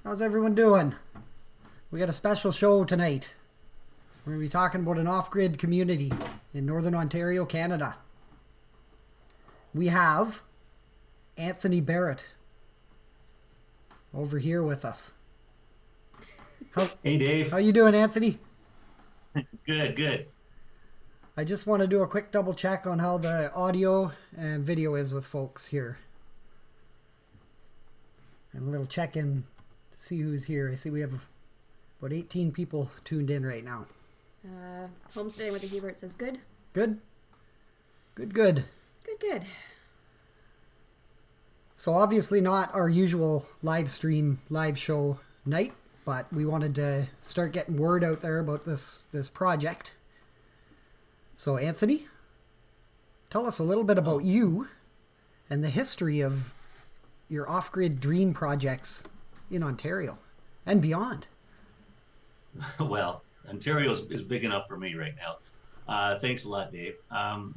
How's everyone doing? We got a special show tonight. We're going to be talking about an off-grid community in Northern Ontario, Canada. We have Anthony Barrett over here with us. Hey, Dave. How you doing, Anthony? Good, good. I just want to do a quick double check on how the audio and video is with folks here. And a little check-in to see who's here. I see we have about 18 people tuned in right now. Homesteading with the Hebert says good. Good? Good, good. Good, good. So obviously not our usual live stream, live show night, but we wanted to start getting word out there about this project. So Anthony, tell us a little bit about you and the history of your off-grid dream projects in Ontario and beyond. Well, Ontario is big enough for me right now. Thanks a lot, Dave.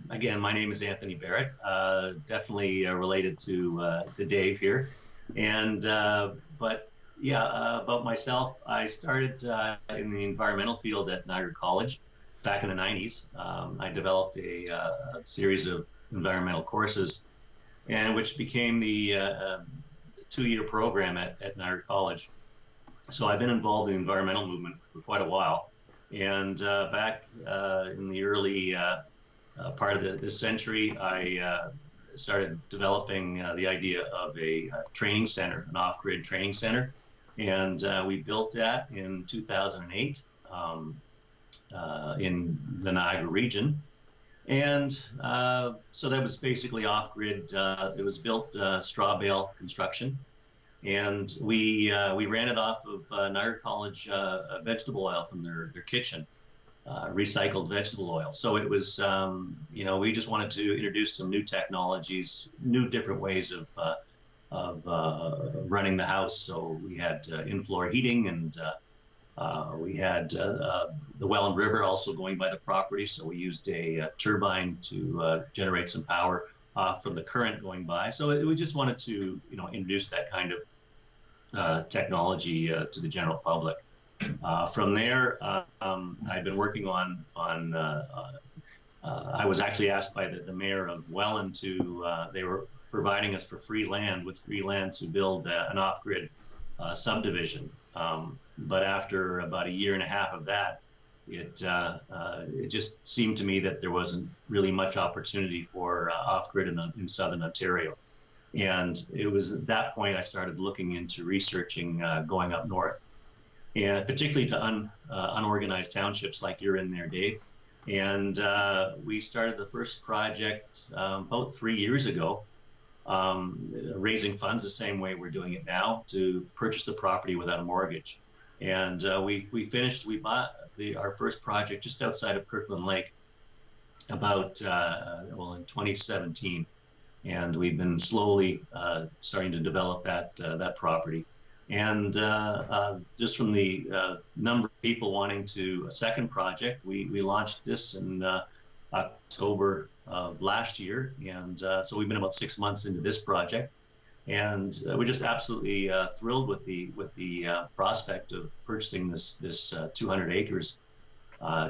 Again, my name is Anthony Barrett. Definitely related to Dave here. And but yeah, about myself, I started in the environmental field at Niagara College back in the 90s. I developed a series of environmental courses, and which became the 2-year program at Niagara College. So I've been involved in the environmental movement for quite a while. And back in the early part of this century, I started developing the idea of a training center, an off-grid training center. And we built that in 2008 in the Niagara region. And so that was basically off-grid. It was built straw bale construction. And we ran it off of Niagara College vegetable oil from their kitchen, recycled vegetable oil. So it was, we just wanted to introduce some new technologies, new different ways of running the house. So we had in-floor heating, and we had the Welland River also going by the property. So we used a turbine to generate some power from the current going by. So we just wanted to, introduce that kind of technology to the general public. From there, I've been working on I was actually asked by the mayor of Welland they were providing us for free land to build an off-grid subdivision. But after about a year and a half of that, it just seemed to me that there wasn't really much opportunity for off-grid in Southern Ontario. And it was at that point I started looking into researching going up north, and particularly to unorganized townships like you're in there, Dave. And we started the first project about 3 years ago, raising funds the same way we're doing it now to purchase the property without a mortgage. And we bought our first project just outside of Kirkland Lake about, in 2017. And we've been slowly starting to develop that property. And just from the number of people wanting a second project, we launched this in October of last year. And so we've been about 6 months into this project. And we're just absolutely thrilled with the prospect of purchasing this 200 acres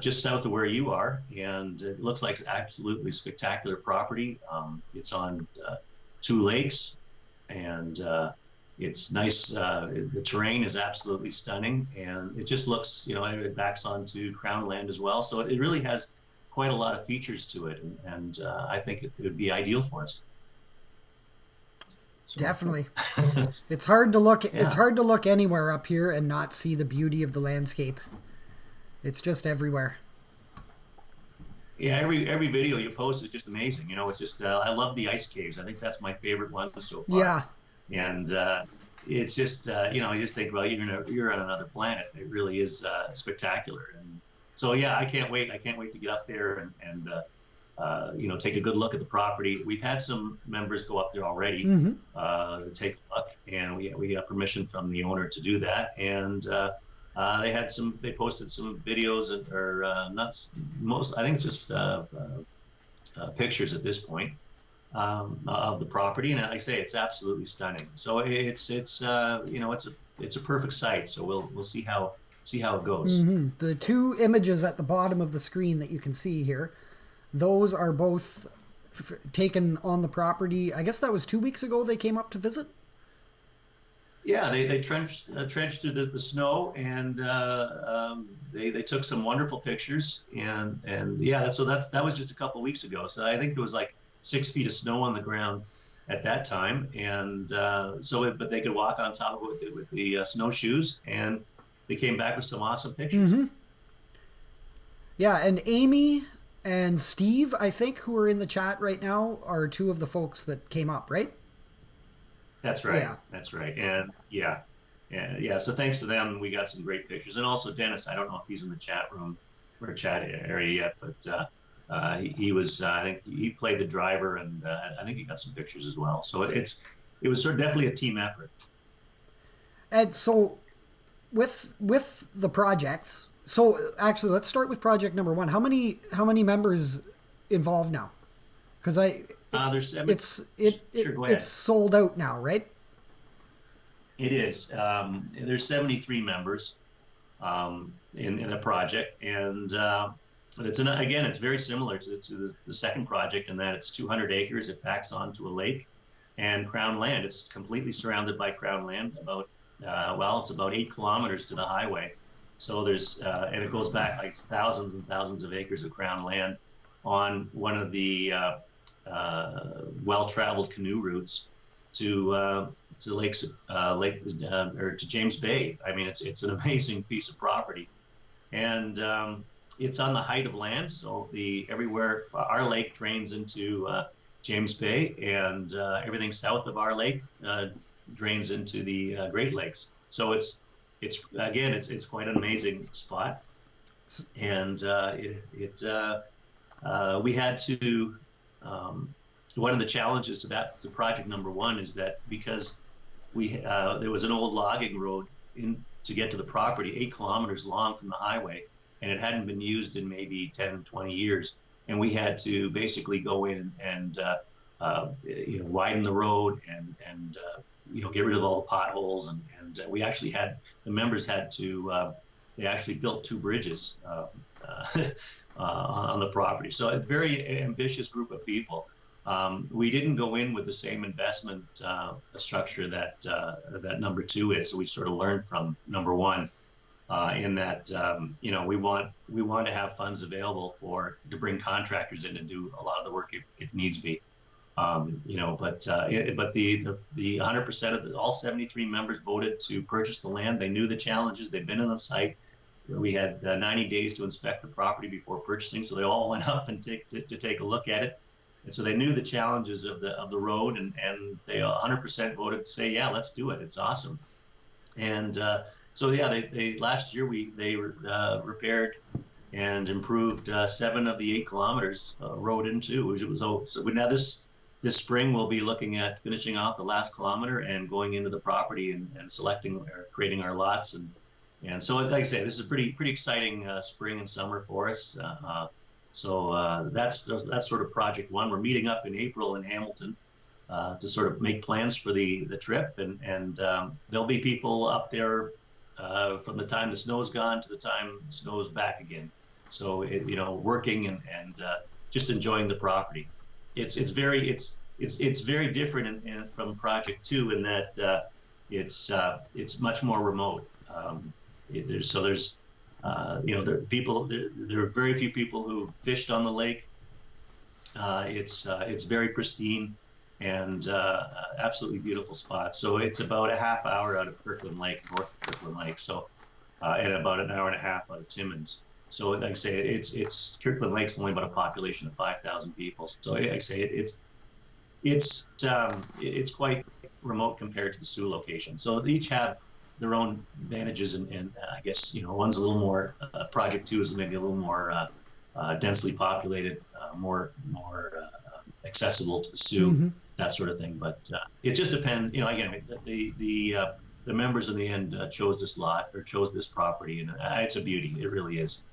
just south of where you are, and it looks like absolutely spectacular property. It's on 2 lakes, and it's nice. The terrain is absolutely stunning, and it just looks, it backs onto Crown land as well. So it really has quite a lot of features to it, and I think it would be ideal for us. So. Definitely. It's hard to look. Yeah. It's hard to look anywhere up here and not see the beauty of the landscape. It's just everywhere. Yeah, every video you post is just amazing. It's just I love the ice caves. I think that's my favorite one so far. Yeah. And it's just you just think, well, you're on another planet. It really is spectacular. And so yeah, I can't wait. I can't wait to get up there and take a good look at the property. We've had some members go up there already to take a look, and we got permission from the owner to do that. And they posted some videos I think it's just pictures at this point. of the property, and like I say, it's absolutely stunning. So it's a perfect site. So we'll see how it goes. The two images at the bottom of the screen that you can see here, those are both taken on the property. I guess that was 2 weeks ago they came up to visit. Yeah, they trenched through the snow, and they took some wonderful pictures, and yeah, that was just a couple of weeks ago. So I think there was like 6 feet of snow on the ground at that time, and but they could walk on top of it with the snowshoes, and they came back with some awesome pictures. Yeah, and Amy and Steve, I think, who are in the chat right now, are two of the folks that came up, right? That's right. Yeah. That's right. And yeah. So thanks to them, we got some great pictures. And also Dennis, I don't know if he's in the chat room or chat area yet, but he was. I think he played the driver, and I think he got some pictures as well. So it was sort of definitely a team effort. And so, with the projects, so actually, let's start with project number one. How many members involved now? Because There's sure, go ahead. it's sold out now, right? It is. There's 73 members in a project, and it's very similar to the second project in that it's 200 acres. It backs onto a lake and crown land. It's completely surrounded by crown land. It's about 8 kilometers to the highway. So and it goes back like thousands and thousands of acres of crown land on one of the well-traveled canoe routes to to James Bay. I mean, it's an amazing piece of property, and it's on the height of land. So everywhere our lake drains into James Bay, and everything south of our lake drains into the Great Lakes. So it's quite an amazing spot, and we had to. One of the challenges to project number one is that because there was an old logging road to get to the property, 8 kilometers long from the highway, and it hadn't been used in maybe 10, 20 years. And we had to basically go in and widen the road and get rid of all the potholes. And we actually the members had to, they actually built 2 bridges on the property. So a very ambitious group of people. We didn't go in with the same investment structure that number 2 is. So we sort of learned from number 1 in that we want to have funds available to bring contractors in and do a lot of the work if needs be. But the 100% of all 73 members voted to purchase the land. They knew the challenges. They've been on the site. We had 90 days to inspect the property before purchasing, so they all went up and to take a look at it. And so they knew the challenges of the road, and they 100% voted to say, yeah, let's do it. It's awesome. And they last year they repaired and improved 7 of the 8 kilometers road into. So now this spring we'll be looking at finishing off the last kilometer and going into the property and selecting or creating our lots. And so, like I say, this is a pretty exciting spring and summer for us. So that's sort of project one. We're meeting up in April in Hamilton to sort of make plans for the trip, and there'll be people up there from the time the snow's gone to the time the snow's back again. So working and just enjoying the property. It's very different from project 2 in that it's much more remote. There are very few people who fished on the lake. It's very pristine and absolutely beautiful spot. So it's about a half hour out of Kirkland Lake, north of Kirkland Lake. So and about an hour and a half out of Timmins. So like I say, it's Kirkland Lake's only about a population of 5,000 people. So like I say, it's quite remote compared to the Sioux location. So they each have their own advantages, and I guess one's a little more. Project 2 is maybe a little more densely populated, more accessible to the Sioux, that sort of thing. But it just depends. Again, the members in the end chose this lot or chose this property, and it's a beauty. It really is.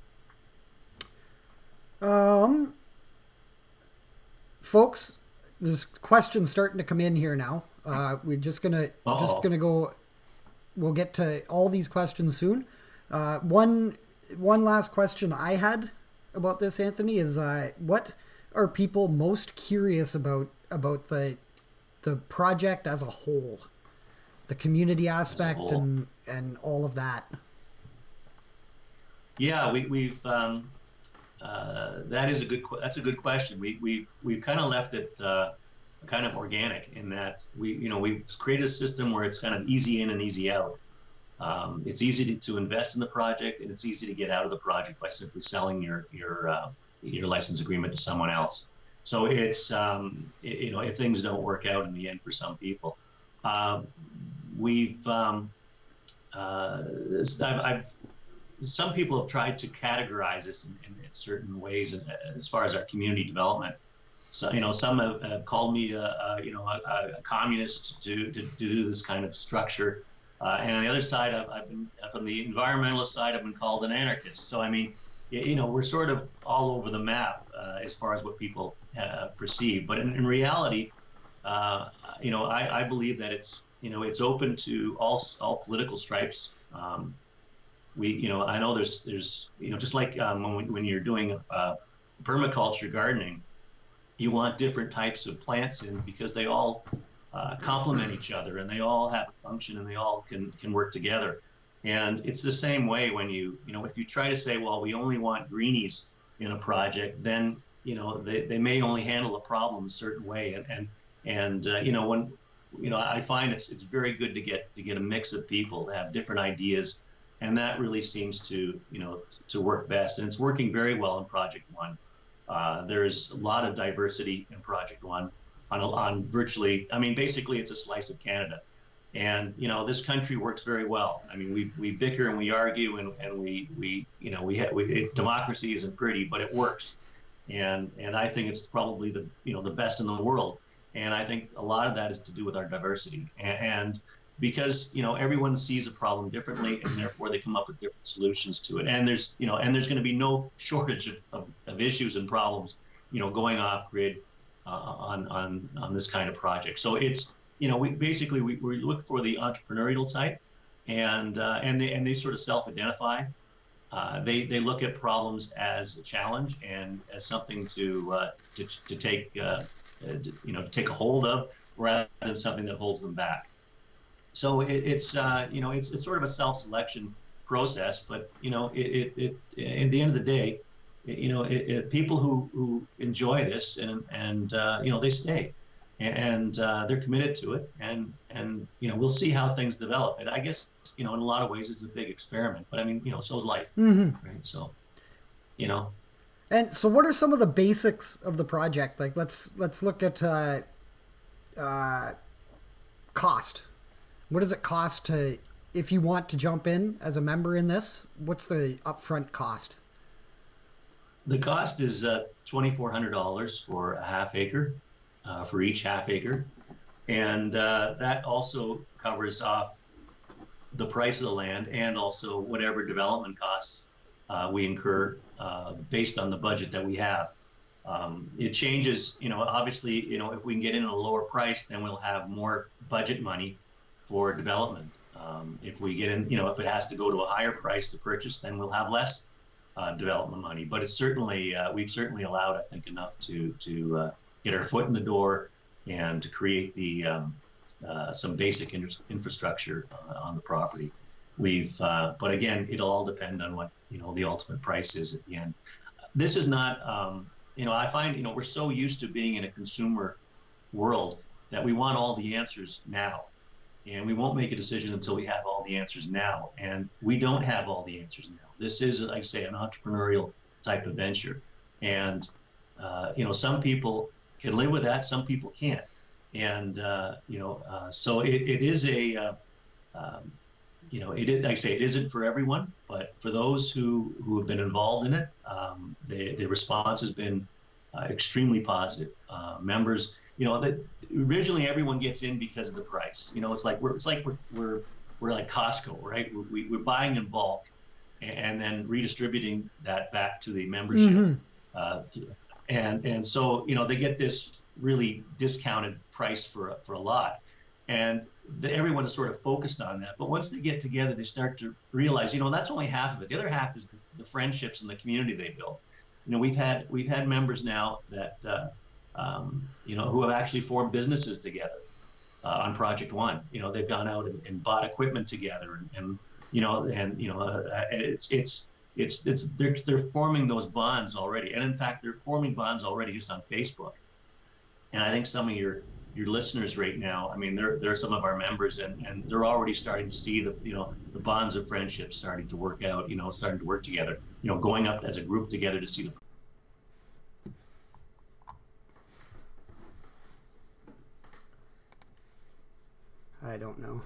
Folks, there's questions starting to come in here now. We're just gonna go. We'll get to all these questions soon. One last question I had about this, Anthony, is what are people most curious about the project as a whole, the community aspect and all of that? Yeah, we've that's a good question. We've kind of left it kind of organic in that we've created a system where it's kind of easy in and easy out. It's easy to invest in the project, and it's easy to get out of the project by simply selling your license agreement to someone else. So it's if things don't work out in the end for some people, some people have tried to categorize this in certain ways as far as our community development. So some have called me a communist to do this kind of structure, and on the other side, I've been from the environmentalist side. I've been called an anarchist. So I mean, we're sort of all over the map as far as what people perceive. But in reality, I believe that it's open to all political stripes. I know there's just like when you're doing permaculture gardening, you want different types of plants in because they all complement each other and they all have a function and they all can work together. And it's the same way when if you try to say, well, we only want greenies in a project, then they may only handle a problem a certain way. When I find it's very good to get a mix of people that have different ideas, and that really seems to work best, and it's working very well in Project One. There's a lot of diversity in Project One on virtually, basically it's a slice of Canada. And, this country works very well. I mean, we bicker and we argue and democracy isn't pretty, but it works. And I think it's probably the best in the world. And I think a lot of that is to do with our diversity. And because, everyone sees a problem differently, and therefore they come up with different solutions to it. And there's going to be no shortage of issues and problems, going off grid on this kind of project. So it's, we look for the entrepreneurial type, and they sort of self-identify. They look at problems as a challenge and as something to take take a hold of, rather than something that holds them back. So it's sort of a self-selection process, but at the end of the day, people who enjoy this and they stay, and they're committed to it, and we'll see how things develop. And I guess in a lot of ways it's a big experiment, but so's life, right? So And so, what are some of the basics of the project? Like, let's look at cost. What does it cost if you want to jump in as a member in this? What's the upfront cost? The cost is $2,400 for a half acre, for each half acre. And that also covers off the price of the land and also whatever development costs we incur based on the budget that we have. It changes, obviously, if we can get in at a lower price, then we'll have more budget money for development. If we get in, if it has to go to a higher price to purchase, then we'll have less development money. But it's certainly, we've certainly allowed, I think, enough to get our foot in the door and to create some basic infrastructure on the property. But again, it'll all depend on what the ultimate price is at the end. This is not, I find we're so used to being in a consumer world that we want all the answers now, and we won't make a decision until we have all the answers now. And we don't have all the answers now. This is, like I say, an entrepreneurial type of venture, and some people can live with that, some people can't, and so it is a. Like I say, it isn't for everyone, but for those who have been involved in it, the response has been extremely positive. Members, that originally everyone gets in because of the price. It's like we're like Costco, right? We're buying in bulk and then redistributing that back to the membership. and so they get this really discounted price for a lot, and everyone is sort of focused on that. But once they get together, they start to realize that's only half of it. The other half is the friendships and the community they build. We've had members now that who have actually formed businesses together on Project One. They've gone out and bought equipment together, and they're forming those bonds already. And in fact, they're forming bonds already just on Facebook. And I think some of your listeners right now, they're some of our members, and they're already starting to see the bonds of friendship starting to work out, starting to work together, going up as a group together to see the. I don't know.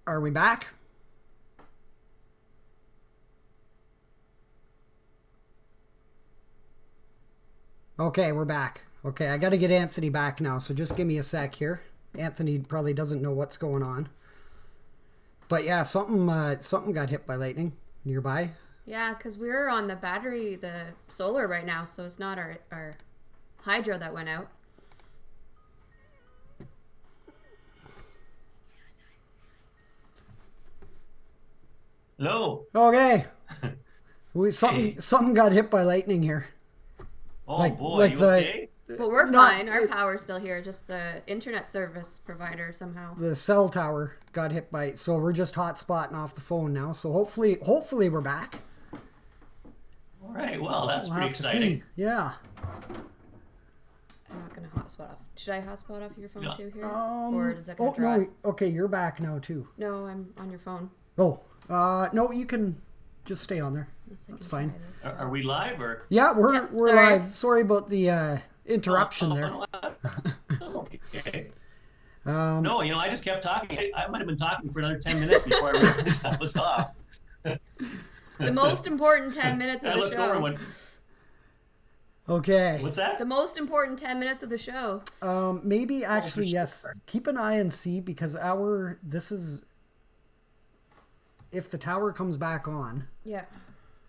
Are we back? Okay, we're back. Okay, I got to get Anthony back now, so just give me a sec here. Anthony probably doesn't know what's going on. But yeah, something got hit by lightning nearby. Yeah, because we're on the solar right now, so it's not our hydro that went out. Hello. Okay. Something got hit by lightning here. Oh boy, you okay? Well, we're fine. Our power's still here. Just the internet service provider somehow. The cell tower got hit by, so we're just hotspotting off the phone now. So hopefully we're back. All right. Well, that's pretty exciting. See. Yeah. I'm not gonna hotspot off. Should I hotspot off your phone too here, or or is that gonna dry? No. Okay, you're back now too. No, I'm on your phone. Oh, no, you can just stay on there. That's fine. Are we live or? Yeah, we're sorry. live. Sorry about the interruption there. Okay. No, I just kept talking. I might have been talking for another 10 minutes before I realized I was off. The most important 10 minutes of the show. Okay. What's that? The most important 10 minutes of the show. Maybe actually, sure. yes. Keep an eye and see, because if the tower comes back on. Yeah.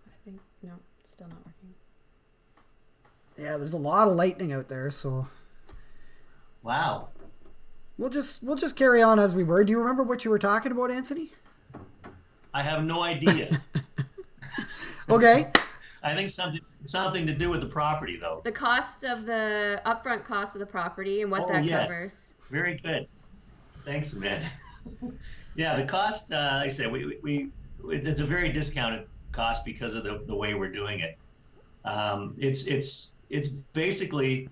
I think, no, it's still not working. Yeah, there's a lot of lightning out there, so. Wow. We'll just carry on as we were. Do you remember what you were talking about, Anthony? I have no idea. Okay. I think something to do with the property, though. The upfront cost of the property and what that covers. Very good. Thanks, man. Yeah, the cost, like I said, it's a very discounted cost because of the way we're doing it. It's basically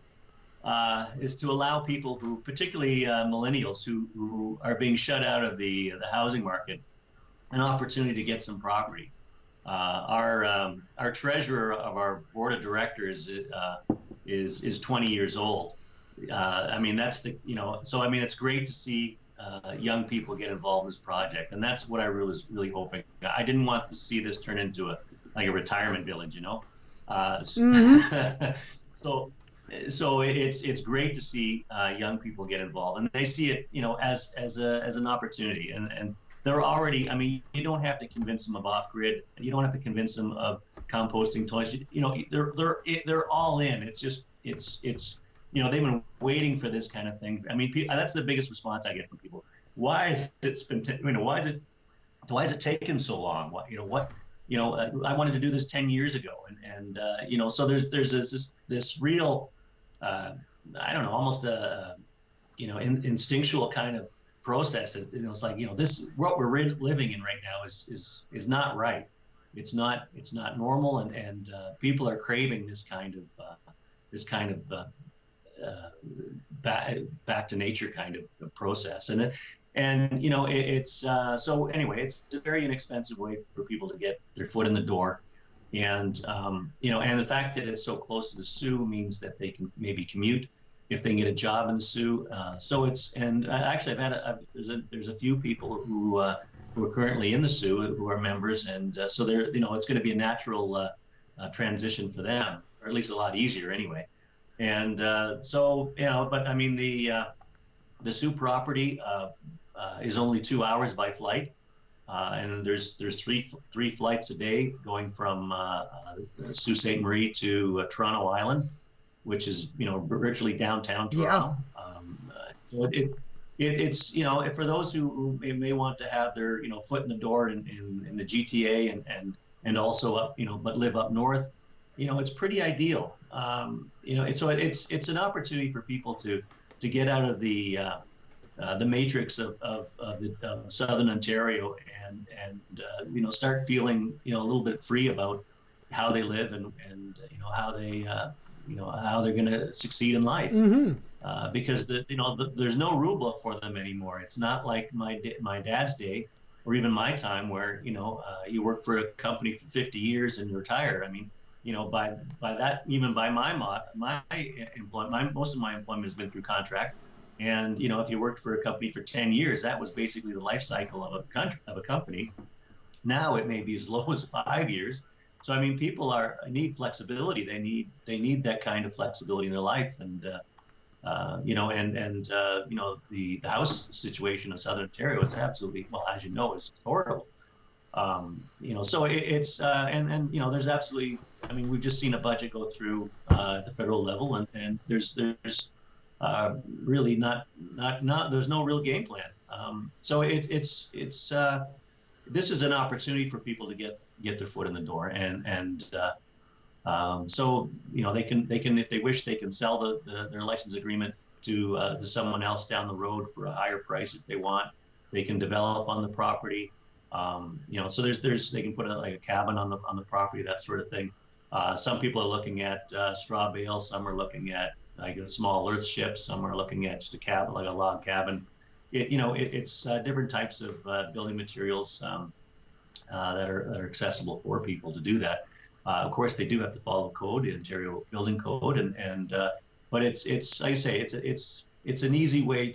is to allow people who, particularly millennials who are being shut out of the housing market, an opportunity to get some property. Our treasurer of our board of directors is 20 years old. That's so it's great to see young people get involved in this project, and that's what I was really hoping. I didn't want to see this turn into a retirement village, Mm-hmm. So it's great to see young people get involved, and they see it, as an opportunity, and they're already. You don't have to convince them of off-grid. You don't have to convince them of composting toilets. They're all in. It's just they've been waiting for this kind of thing. That's the biggest response I get from people. Why is it taken so long? I wanted to do this 10 years ago, and so there's this real, I don't know, almost a, instinctual kind of process. It's like, this, what we're living in right now is not right. It's not normal, and people are craving this kind of back to nature kind of process, it's so anyway, it's a very inexpensive way for people to get their foot in the door, and the fact that it's so close to the Sioux means that they can maybe commute if they can get a job in the Sioux. Actually, there's a few people who are currently in the Sioux who are members, and so they're it's going to be a natural transition for them, or at least a lot easier anyway. And but the Sioux property is only 2 hours by flight. and there's three flights a day going from Sault Ste. Marie to Toronto Island, which is virtually downtown Yeah. Toronto. So it's for those who may want to have their foot in the door in the GTA and also up but live up north, it's pretty ideal. So it's an opportunity for people to get out of the matrix of Southern Ontario and start feeling a little bit free about how they live and how they're going to succeed in life. Mm-hmm. Because there's no rule book for them anymore. It's not like my dad's day or even my time where you work for a company for 50 years and you retire. I mean, by that, even by my employment, most of my employment has been through contract. And if you worked for a company for 10 years, that was basically the life cycle of a company. Now it may be as low as 5 years. So I mean, people need flexibility. They need that kind of flexibility in their life. And the house situation in Southern Ontario, it's absolutely, well, as you know, it's horrible. So it's there's absolutely, I mean, we've just seen a budget go through at the federal level, and there's really not there's no real game plan. So it's this is an opportunity for people to get their foot in the door, and so they can if they wish, they can sell their license agreement to someone else down the road for a higher price if they want. They can develop on the property. So they can put like a cabin on the property, that sort of thing. Some people are looking at straw bale. Some are looking at like a small earth ship. Some are looking at just a cabin, like a log cabin. It's different types of building materials that are accessible for people to do that. Of course, they do have to follow the code, the Ontario Building Code, but it's like I say, it's an easy way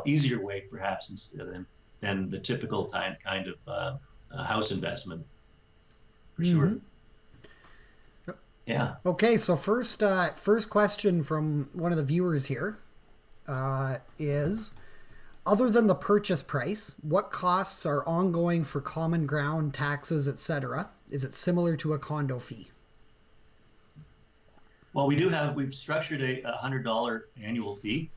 easier way perhaps than the typical kind of house investment. For sure. Mm-hmm. Yeah. Okay, so first question from one of the viewers here is, other than the purchase price, what costs are ongoing for common ground, taxes, etc.? Is it similar to a condo fee? Well, we've structured a $100 annual fee.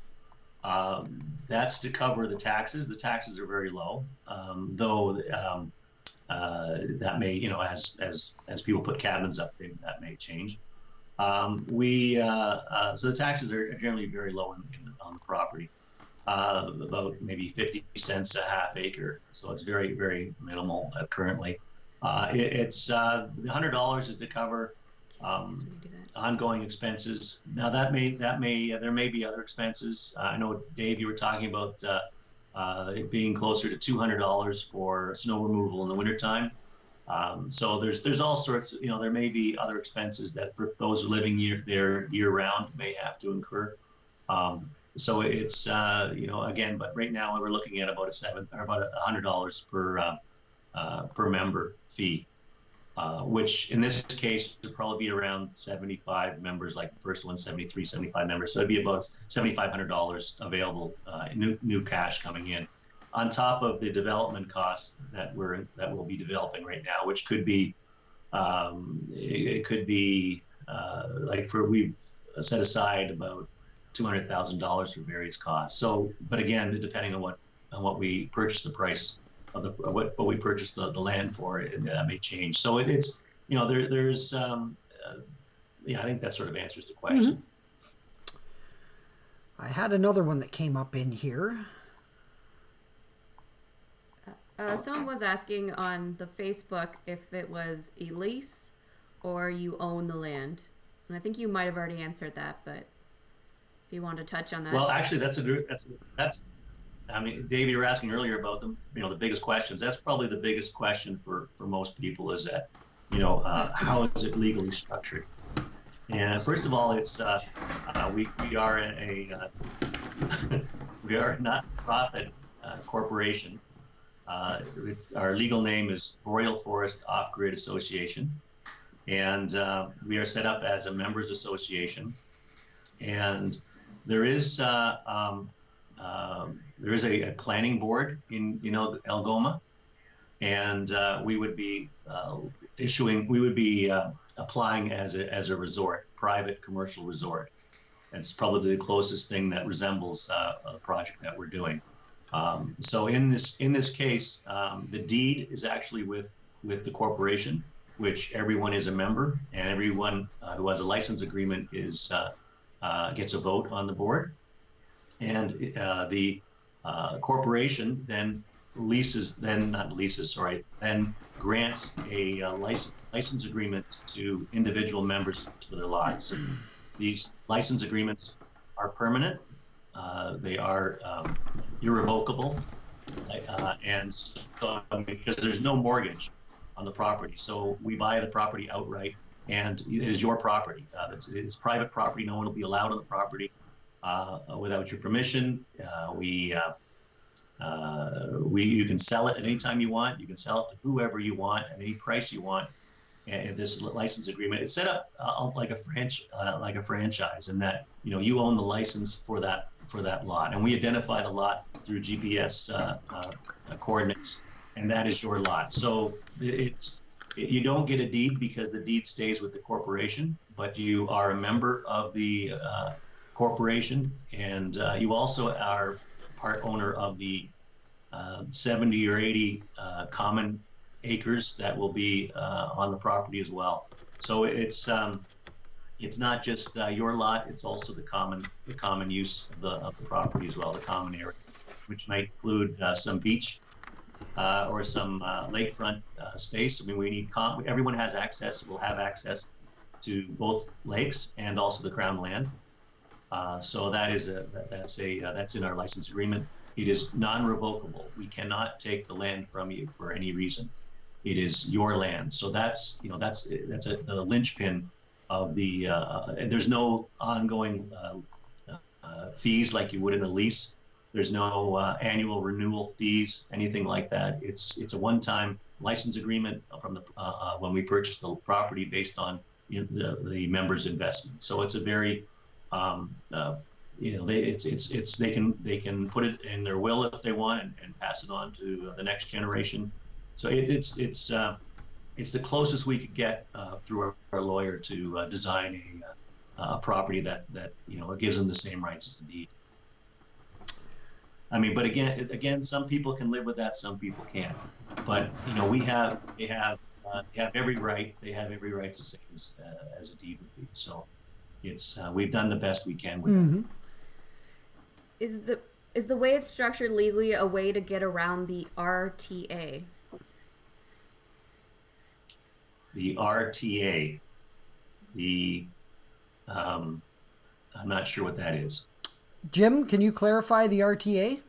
That's to cover the taxes. The taxes are very low, though that may, as people put cabins up, that may change. So the taxes are generally very low on the property, about maybe 50 cents a half acre. So it's very, very minimal currently. It's the $100 is to cover ongoing expenses. Now there may be other expenses. I know, Dave, you were talking about it being closer to $200 for snow removal in the wintertime. So there's all sorts. There may be other expenses that for those living year round may have to incur. So it's again, but right now we're looking at about $100 per member fee, which in this case would probably be around 75 members, like the first one, 73, 75 members. So it'd be about $7,500 available, new cash coming in, on top of the development costs that we'll be developing right now, which could be we've set aside about $200,000 for various costs. So, but again, depending on what we purchase the price of what we purchased the land for, that may change. So it's there's I think that sort of answers the question. Mm-hmm. I had another one that came up in here. Someone was asking on the Facebook if it was a lease or you own the land, and I think you might have already answered that, but if you want to touch on that. Well, actually, that's I mean, Dave, you were asking earlier about the biggest questions. That's probably the biggest question for most people, is that, how is it legally structured? And first of all, it's we are we are a not-for-profit corporation. Our legal name is Boreal Forest OffGrid Association, and we are set up as a members association. And there is a planning board in Algoma, and we would be applying as a resort, private commercial resort. It's probably the closest thing that resembles a project that we're doing. So in this case, the deed is actually with the corporation, which everyone is a member, and everyone who has a license agreement gets a vote on the board, and the corporation then grants a license agreement to individual members for their lots. These license agreements are permanent. They are irrevocable, and so because there's no mortgage on the property, so we buy the property outright, and it is your property. It's private property. No one will be allowed on the property without your permission. You can sell it at any time you want. You can sell it to whoever you want at any price you want. And this license agreement, it's set up like a franchise, in that you own the license for that lot, and we identify the lot through GPS coordinates, and that is your lot. So you don't get a deed because the deed stays with the corporation, but you are a member of the corporation, and you also are part owner of the 70 or 80 common acres that will be on the property as well. So it's not just your lot; it's also the common use of the property as well, the common area, which might include some beach or some lakefront space. I mean, we need everyone has access. Will have access to both lakes and also the crown land. So that's in our license agreement. It is non-revocable. We cannot take the land from you for any reason. It is your land. So that's the linchpin of the. There's no ongoing fees like you would in a lease. There's no annual renewal fees, anything like that. It's a one-time license agreement from the when we purchase the property based on the member's investment. So it's a very they can put it in their will if they want and pass it on to the next generation. So it's the closest we could get through our lawyer to design a property that gives them the same rights as the deed. I mean, but again, some people can live with that, some people can't. But they have every right. They have every right to say as a deed would be. So we've done the best we can with Mm-hmm. it. Is the way it's structured legally a way to get around the RTA? The RTA, I'm not sure what that is. Jim, can you clarify the RTA?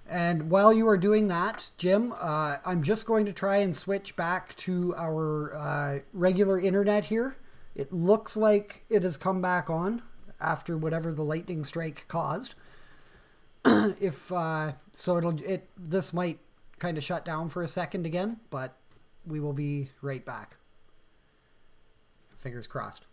And while you are doing that, Jim, I'm just going to try and switch back to our regular internet here. It looks like it has come back on after whatever the lightning strike caused. This might kind of shut down for a second again, but we will be right back. Fingers crossed.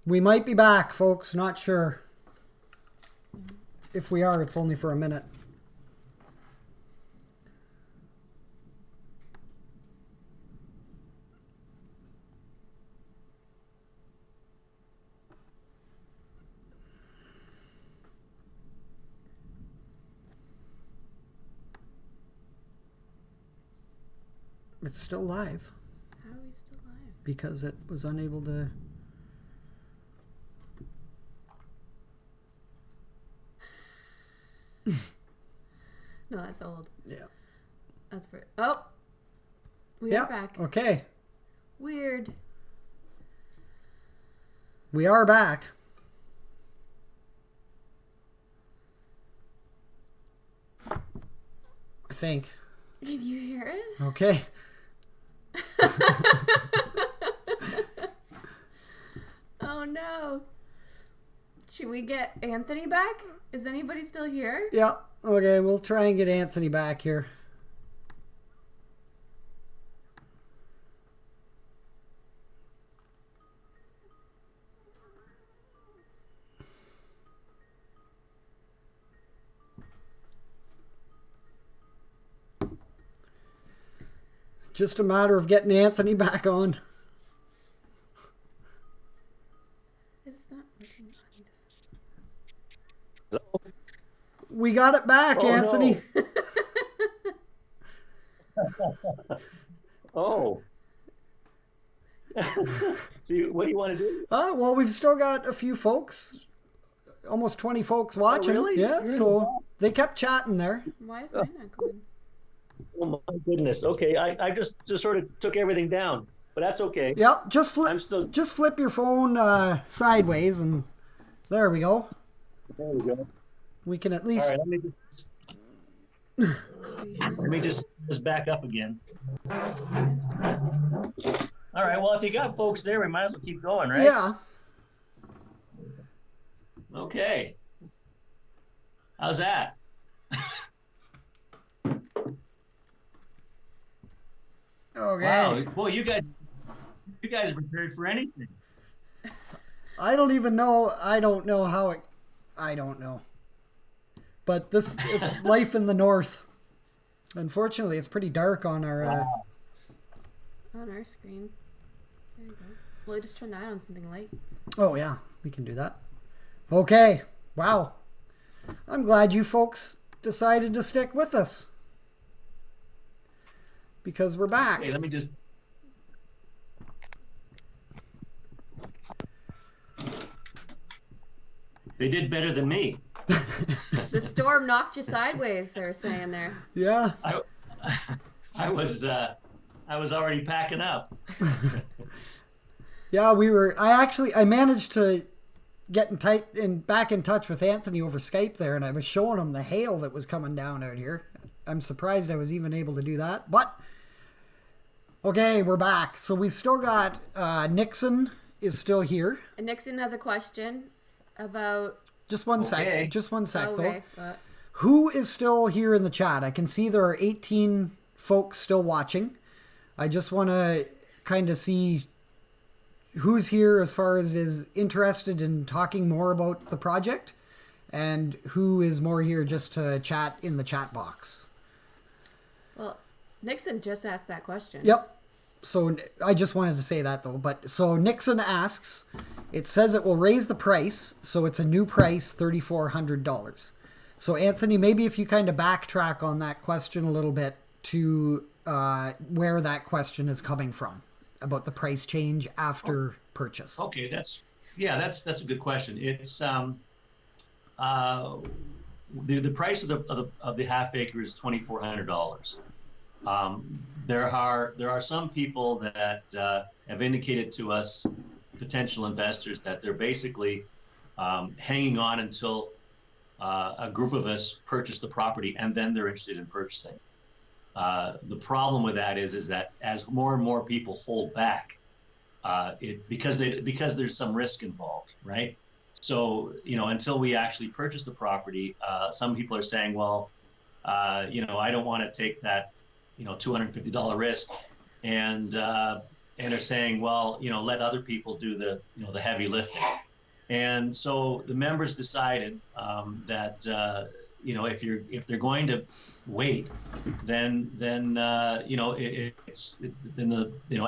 We might be back, folks. Not sure. If we are, it's only for a minute. It's still live. How are we still live? Because it was unable to... No, that's old. Yeah. That's for... Oh! We are back. Okay. Weird. We are back. I think. Did you hear it? Okay. Oh no. Should we get Anthony back? Is anybody still here? Yeah. Okay, we'll try and get Anthony back here. Just a matter of getting Anthony back on. It's not working. Hello? We got it back, Oh, Anthony. no. Oh. So what do you want to do? Well, we've still got a few folks, almost 20 folks watching. really? Yeah, Really? so they kept chatting there. Why is mine not going? Oh my goodness. Okay, I just sort of took everything down, but that's okay. Yeah, just I'm still. just flip your phone sideways, and there we go. There we go. We can at All least. right, let me just back up again. All right. Well, if you got folks there, we might as well keep going, right? Yeah. Okay. How's that? Okay. Wow. Boy, you guys are prepared for anything. I don't even know. I don't know how it. I don't know. But it's life in the north. Unfortunately, it's pretty dark on our. On our screen. There you go. Well, I just turn that on something light. Oh yeah, we can do that. Okay. Wow. I'm glad you folks decided to stick with us. Because we're back. Hey, let me just. They did better than me. The storm knocked you sideways, they were saying there. Yeah. I was already packing up. Yeah, I managed to get back in touch with Anthony over Skype there, and I was showing him the hail that was coming down out here. I'm surprised I was even able to do that. But okay, we're back. So we've still got Nixon is still here. And Nixon has a question about. Just one Okay. sec. Just one sec, Okay, though. Who is still here in the chat? I can see there are 18 folks still watching. I just want to kind of see who's here as far as is interested in talking more about the project, and who is more here just to chat in the chat box. Well, Nixon just asked that question. Yep. So I just wanted to say that though. But so Nixon asks, it says it will raise the price, so it's a new price, $3,400. So Anthony, maybe if you kind of backtrack on that question a little bit to where that question is coming from about the price change after purchase. Okay, that's a good question. It's the price of the half acre is $2,400. There are some people that have indicated to us, potential investors, that they're basically hanging on until a group of us purchase the property, and then they're interested in purchasing. The problem with that is that as more and more people hold back, because there's some risk involved, right? So until we actually purchase the property, some people are saying, well, I don't want to take that $250 risk, and are saying, well, let other people do the heavy lifting. And so the members decided that if they're going to wait, then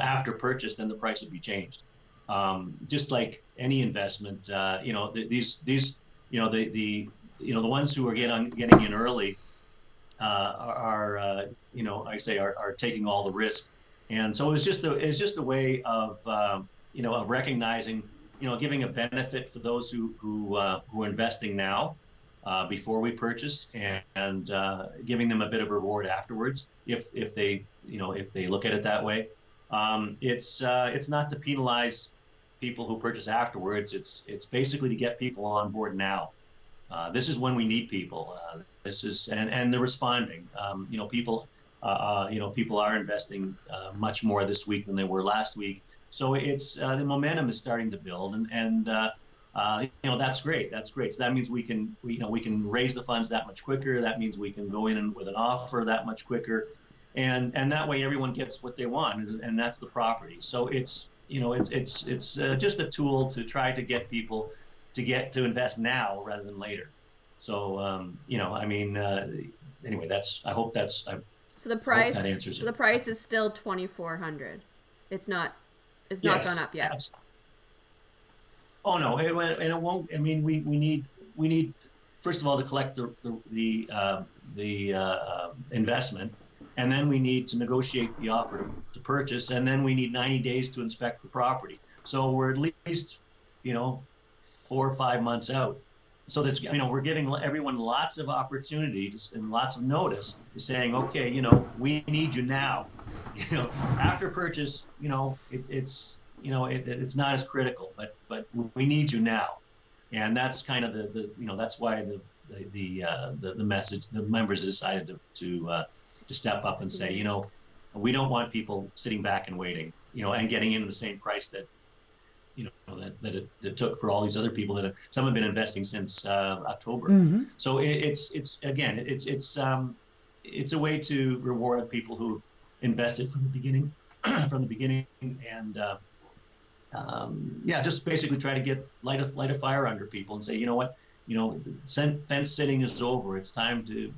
after purchase, then the price would be changed. Just like any investment, the ones who are getting in early are taking all the risk. And so it's just a way of of recognizing, giving a benefit for those who are investing now before we purchase, and giving them a bit of a reward afterwards if they look at it that way. It's not to penalize people who purchase afterwards. It's basically to get people on board now. This is when we need people. And they're responding. People are investing much more this week than they were last week. So it's the momentum is starting to build, and that's great. That's great. So that means we can raise the funds that much quicker. That means we can go in with an offer that much quicker, and that way everyone gets what they want, and that's the property. So it's just a tool to try to get people to invest now rather than later. So anyway, I hope that's So the I hope price. that answers So it. the price is still 2,400. It's not. It's not Yes. gone up yet. Oh no, and it won't. I mean, we need first of all to collect the investment, and then we need to negotiate the offer to purchase, and then we need 90 days to inspect the property. So we're at least, you know, 4 or 5 months out. So that's, we're giving everyone lots of opportunity and lots of notice, saying, okay, we need you now. After purchase, it's not as critical, but we need you now. And that's kind of that's why the message, the members decided to step up and say, we don't want people sitting back and waiting, and getting into the same price that it took for all these other people some have been investing since October. Mm-hmm. So it's a way to reward people who invested from the beginning, and just basically try to light a fire under people and say, you know what, fence sitting is over. It's time to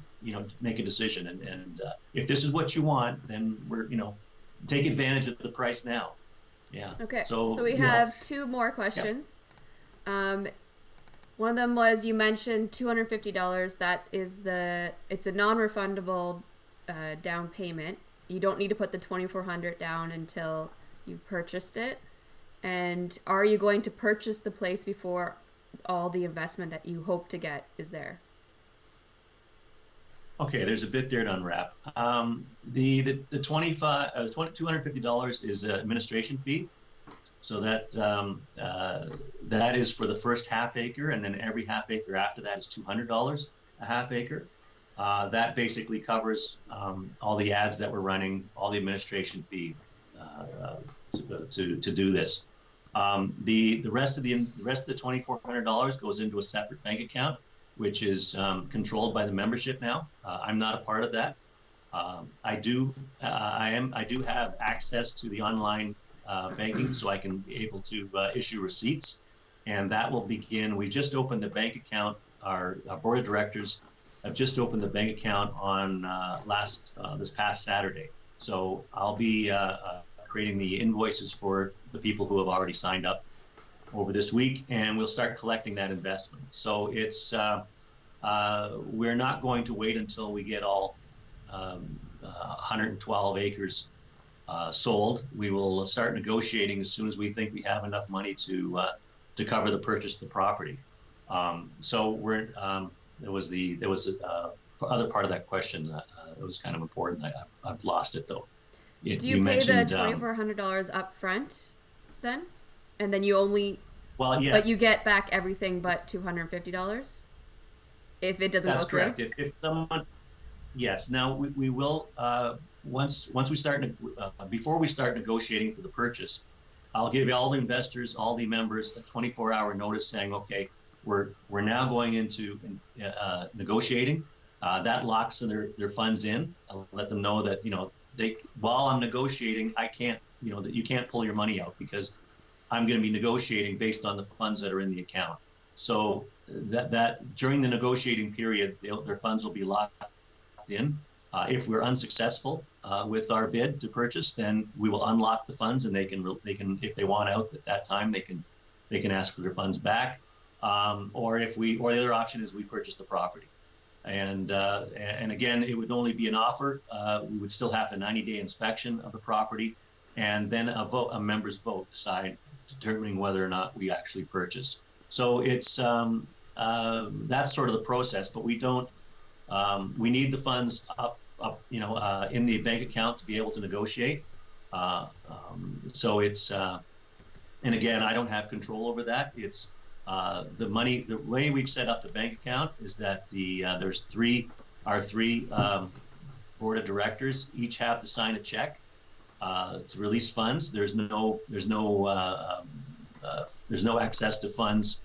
make a decision, and if this is what you want, then we're take advantage of the price now. Yeah. Okay. So we have two more questions. Yeah. One of them was, you mentioned $250. That is it's a non-refundable down payment. You don't need to put the $2,400 down until you've purchased it. And are you going to purchase the place before all the investment that you hope to get is there? Okay, there's a bit there to unwrap. The $250 is an administration fee, so that is for the first half acre, and then every half acre after that is $200 a half acre. That basically covers all the ads that we're running, all the administration fee to do this. The rest of the $2,400 goes into a separate bank account, which is controlled by the membership now. I'm not a part of that. I do have access to the online banking, so I can be able to issue receipts, and that will begin. We just opened a bank account. Our board of directors have just opened the bank account on this past Saturday. So I'll be creating the invoices for the people who have already signed up over this week, and we'll start collecting that investment. So it's we're not going to wait until we get all 112 acres sold. We will start negotiating as soon as we think we have enough money to cover the purchase of the property. So there was other part of that question that was kind of important. I've lost it though. Do you pay the $2,400 up front then? And then you only... Well, yes. But you get back everything but $250 if it doesn't go through? That's correct. If someone... Yes. Now, we will... Once we start... before we start negotiating for the purchase, I'll give all the investors, all the members a 24-hour notice saying, okay, we're now going into negotiating. That locks their funds in. I'll let them know that, while I'm negotiating, I can't, that you can't pull your money out because I'm going to be negotiating based on the funds that are in the account. So that during the negotiating period, their funds will be locked in. If we're unsuccessful with our bid to purchase, then we will unlock the funds, and they can if they want out at that time, they can ask for their funds back. Or the other option is we purchase the property. And again, it would only be an offer. We would still have a 90-day inspection of the property, and then a member's vote determining whether or not we actually purchase. So it's that's sort of the process. But we don't. We need the funds up in the bank account to be able to negotiate. So it's and again, I don't have control over that. It's the money. The way we've set up the bank account is that there's our three board of directors each have to sign a check to release funds. There's no access to funds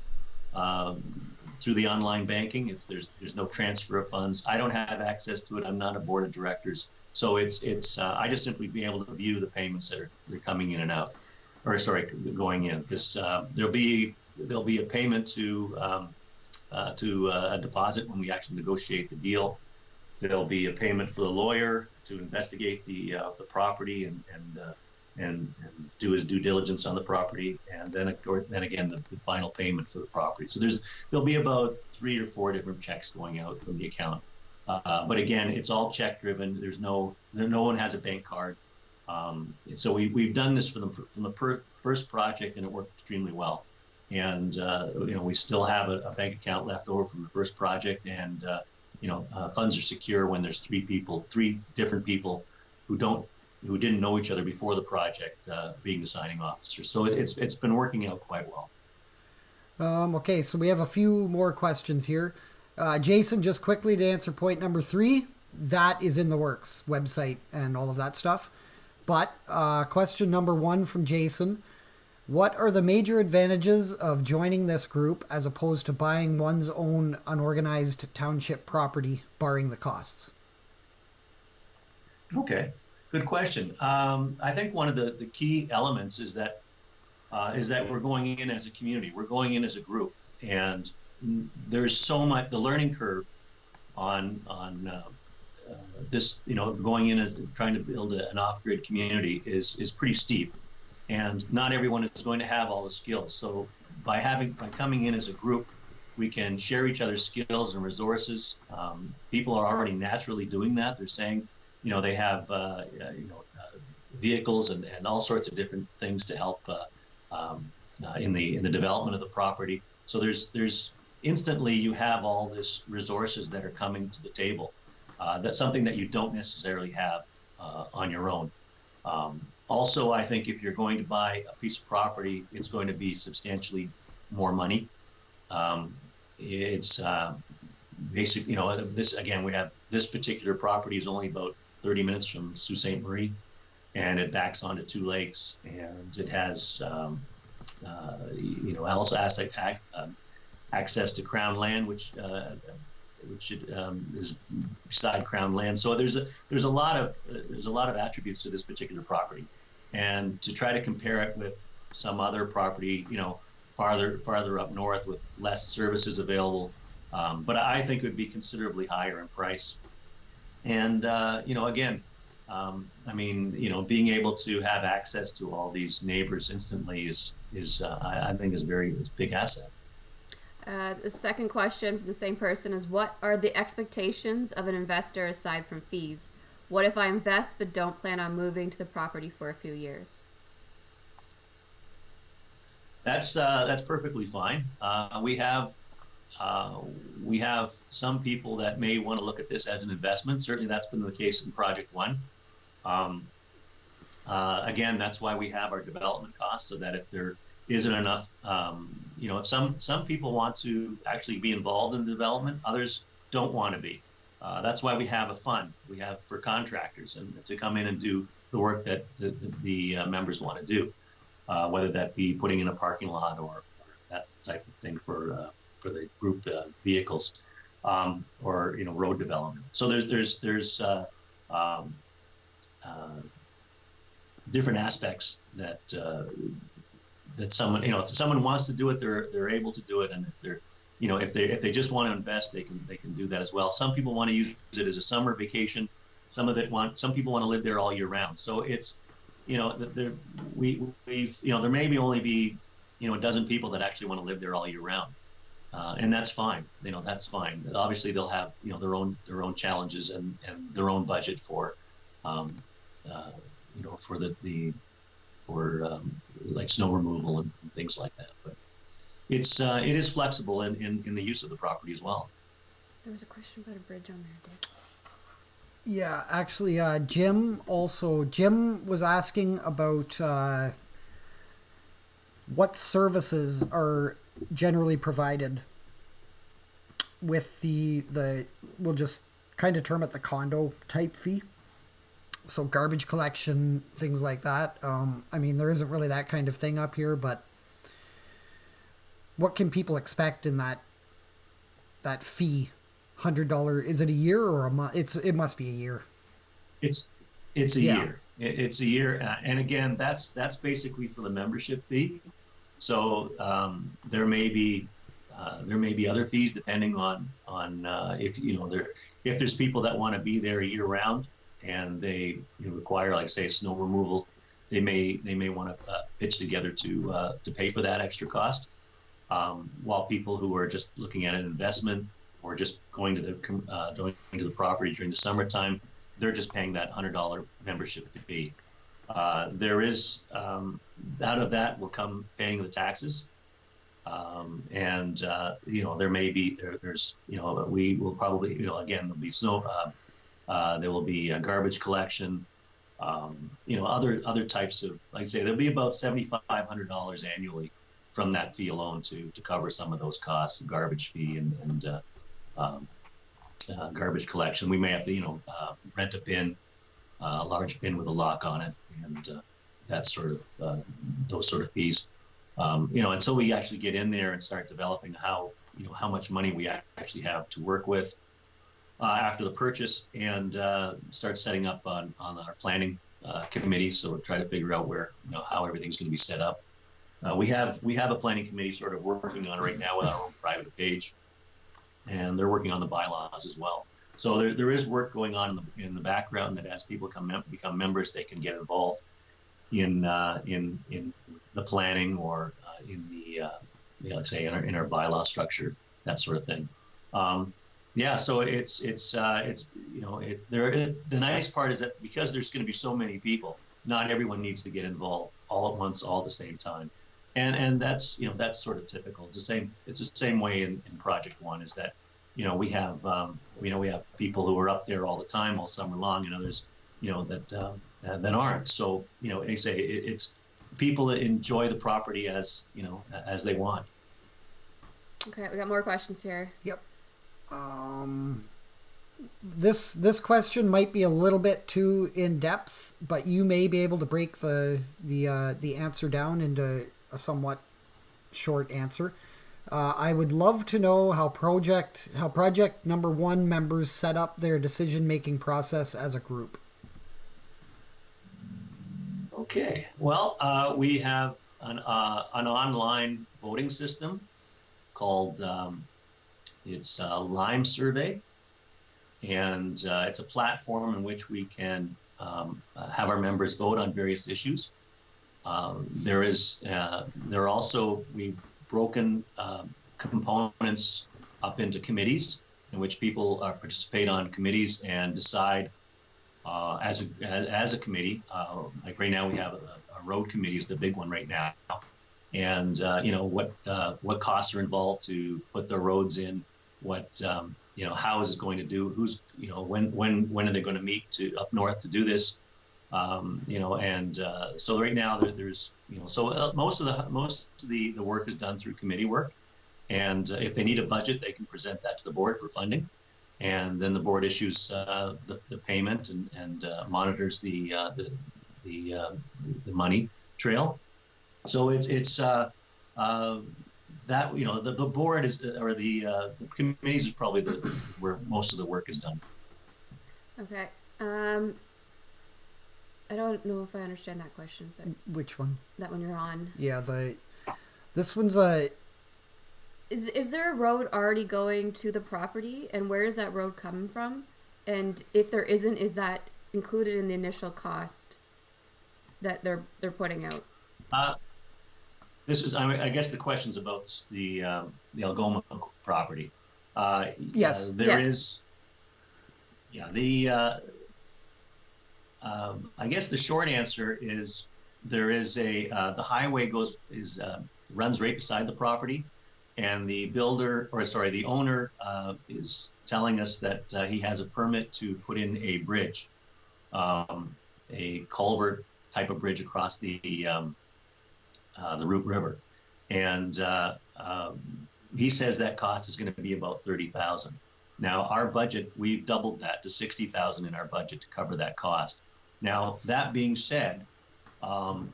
through the online banking. There's no transfer of funds. I don't have access to it. I'm not a board of directors, so it's I just simply be able to view the payments that are coming in and out, going in, because there'll be a payment to a deposit when we actually negotiate the deal, There'll be a payment for the lawyer to investigate the property and do his due diligence on the property, and then again the final payment for the property. So there'll be about 3 or 4 different checks going out from the account. But again, it's all check driven. No one has a bank card. So we've done this from the first project, and it worked extremely well. And we still have a bank account left over from the first project, and funds are secure when there's 3 different people who didn't know each other before the project being the signing officer. So it's been working out quite well. Okay, so we have a few more questions here. Jason, just quickly to answer point number 3, that is in the works, website and all of that stuff. But question number 1 from Jason, what are the major advantages of joining this group as opposed to buying one's own unorganized township property, barring the costs? Okay, good question. I think one of the key elements is that we're going in as a community. We're going in as a group, and there's so much. The learning curve on this, going in as trying to build an off-grid community is pretty steep. And not everyone is going to have all the skills. So by coming in as a group, we can share each other's skills and resources. People are already naturally doing that. They're saying, they have vehicles and all sorts of different things to help in the development of the property. So there's instantly you have all this resources that are coming to the table. That's something that you don't necessarily have on your own. Also, I think if you're going to buy a piece of property, it's going to be substantially more money. It's basic, this again, we have this particular property is only about 30 minutes from Sault Ste. Marie, and it backs onto 2 lakes, and it has, also access to Crown land, which is beside Crown land. So there's a lot of attributes to this particular property, and to try to compare it with some other property, farther up north with less services available, but I think it would be considerably higher in price. And again, being able to have access to all these neighbors instantly is I think is a big asset. The second question from the same person is, what are the expectations of an investor aside from fees? What if I invest but don't plan on moving to the property for a few years? That's perfectly fine. We have some people that may want to look at this as an investment. Certainly that's been the case in Project 1. Again, that's why we have our development costs, so that if there isn't enough, if some people want to actually be involved in the development, others don't want to be. That's why we have a fund. We have for contractors and to come in and do the work that the members want to do, whether that be putting in a parking lot or that type of thing for the group vehicles, or road development. So there's different aspects that someone, if someone wants to do it, they're able to do it, and if they're, if they just want to invest, they can do that as well. Some people want to use it as a summer vacation. Some people want to live there all year round. So it's, there maybe only be, a dozen people that actually want to live there all year round, and that's fine. That's fine. Obviously, they'll have their own challenges and their own budget for, for like snow removal and things like that. But it is flexible in the use of the property as well. There was a question about a bridge on there, Dave. Yeah, actually, Jim was asking about what services are generally provided with the we'll just kind of term it the condo type fee. So garbage collection, things like that. There isn't really that kind of thing up here, but what can people expect in that fee? $100? Is it a year or a month? It must be a year. It's a year. It's a year, and again, that's basically for the membership fee. So there may be there may be other fees depending on if if there's people that want to be there year round and they require, like say, snow removal, they may want to pitch together to pay for that extra cost. While people who are just looking at an investment or just going to the property during the summertime, they're just paying that $100 membership fee. There is out of that will come paying the taxes. And there may be there's we will probably again there'll be snow, there will be a garbage collection, other types of, like I say, there'll be about $7,500 annually from that fee alone to cover some of those costs, garbage fee and garbage collection. We may have to rent a bin, a large bin with a lock on it, and that sort of those sort of fees. Until we actually get in there and start developing how much money we actually have to work with after the purchase, and start setting up on our planning committee. So we'll try to figure out where how everything's going to be set up. We have a planning committee sort of working on right now with our own private page, and they're working on the bylaws as well. So there is work going on in the background that as people become members, they can get involved in the planning or in the let's say in our bylaw structure, that sort of thing. So the nice part is that because there's going to be so many people, not everyone needs to get involved all at once, all at the same time, and that's that's sort of typical. It's the same way in Project One, is that we have people who are up there all the time, all summer long, and others that aren't. So they say it's people that enjoy the property as they want. Okay, we got more questions here. Yep. This question might be a little bit too in depth, but you may be able to break the answer down into a somewhat short answer. I would love to know how project number 1 members set up their decision-making process as a group. Okay. Well, we have an online voting system called it's Lime Survey, and it's a platform in which we can have our members vote on various issues. We've broken components up into committees in which people participate on committees and decide as a committee. Like right now we have a road committee is the big one right now, and what costs are involved to put the roads in, what how is it going to do, who's when are they going to meet up north to do this, so right now there's most of the work is done through committee work, and if they need a budget, they can present that to the board for funding, and then the board issues the payment and monitors the money trail. So it's that the board is, or the committees is probably where most of the work is done. Okay. I don't know if I understand that question, but Which one? that one you're on. Yeah, this one's a. Is there a road already going to the property, and where is that road coming from? And if there isn't, is that included in the initial cost that they're putting out? This is, I guess the question's about the Algoma property. Yes. There is. Yeah. I guess the short answer is there is the highway runs right beside the property, and the owner is telling us that he has a permit to put in a bridge, a culvert type of bridge across the Root River, and he says that cost is going to be about $30,000. Now our budget, we've doubled that to $60,000 in our budget to cover that cost. Now that being said, some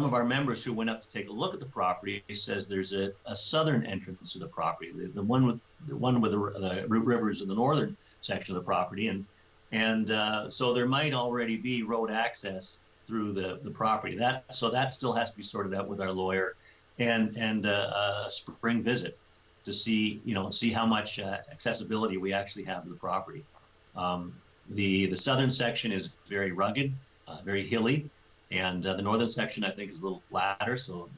of our members who went up to take a look at the property says there's a southern entrance to the property, the one with the Root River is in the northern section of the property, and so there might already be road access through the property. So that still has to be sorted out with our lawyer and a spring visit. to see how much accessibility we actually have to the property. The southern section is very rugged, very hilly, and the northern section I think is a little flatter. So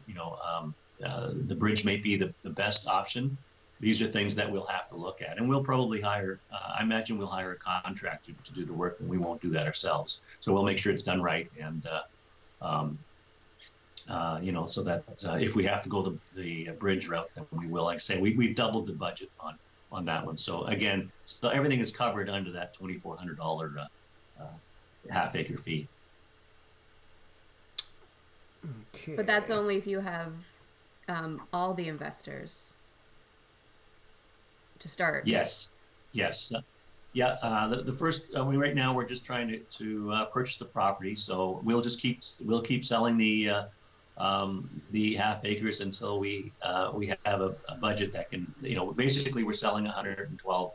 the bridge may be the best option. These are things that we'll have to look at, and we'll probably hire. I imagine we'll hire a contractor to do the work, and we won't do that ourselves. So we'll make sure it's done right, and so that if we have to go the bridge route, then we will. Like I say, we've doubled the budget on that one. So again, everything is covered under that $2,400 half-acre fee. Okay. But that's only if you have all the investors to start. Yes. The first right now we're just trying to purchase the property, so we'll keep selling the half acres until we have a budget that can, basically we're selling 112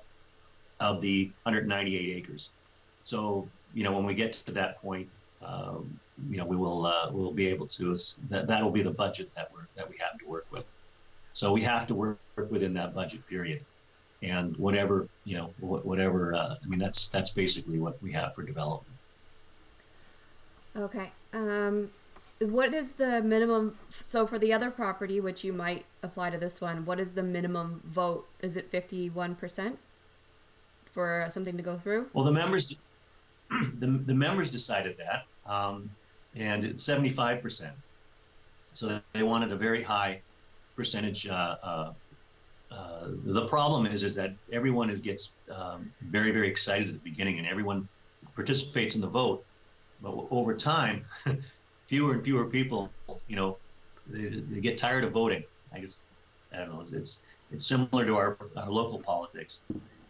of the 198 acres. So when we get to that point, we'll be able to, that will be the budget that we have to work with. So we have to work within that budget period, and whatever that's basically what we have for development. Okay. What is the minimum? So for the other property, which you might apply to this one, what is the minimum vote? Is it 51% for something to go through? Well, the members, the members decided that, and it's 75%. So they wanted a very high percentage. The problem is that everyone gets very, very excited at the beginning, and everyone participates in the vote. But over time, fewer and fewer people, they get tired of voting. I don't know. It's similar to our local politics,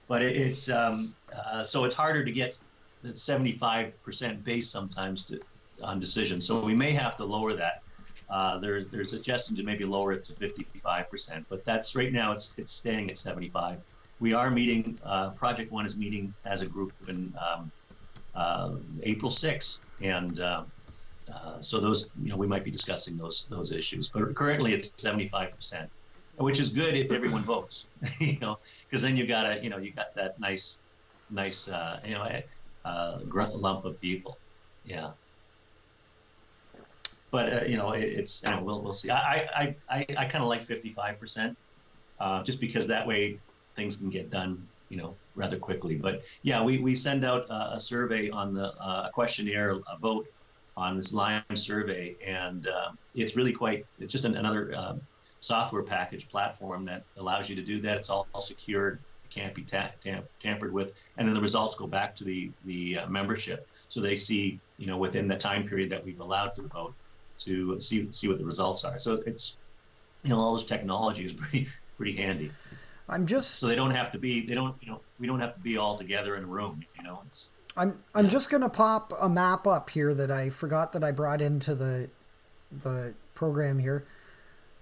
but it's so it's harder to get the 75% base sometimes on decisions. So we may have to lower that. There's a suggestion to maybe lower it to 55%, but that's right now it's staying at 75. We are meeting. Project One is meeting as a group in April 6th, and so those we might be discussing those issues. But currently it's 75%, which is good if everyone votes, because then you got that nice lump of people, yeah. But it's we'll see. I kind of like 55%, just because that way things can get done rather quickly. But yeah, we send out a survey on a questionnaire, a vote on this Lime survey, and it's really it's just another software package platform that allows you to do that. It's all secured, it can't be tampered with, and then the results go back to the membership, so they see within the time period that we've allowed to vote to see what the results are. So it's all this technology is pretty handy. So they don't have to be we don't have to be all together in a room. I'm just gonna pop a map up here that I forgot that I brought into the program here,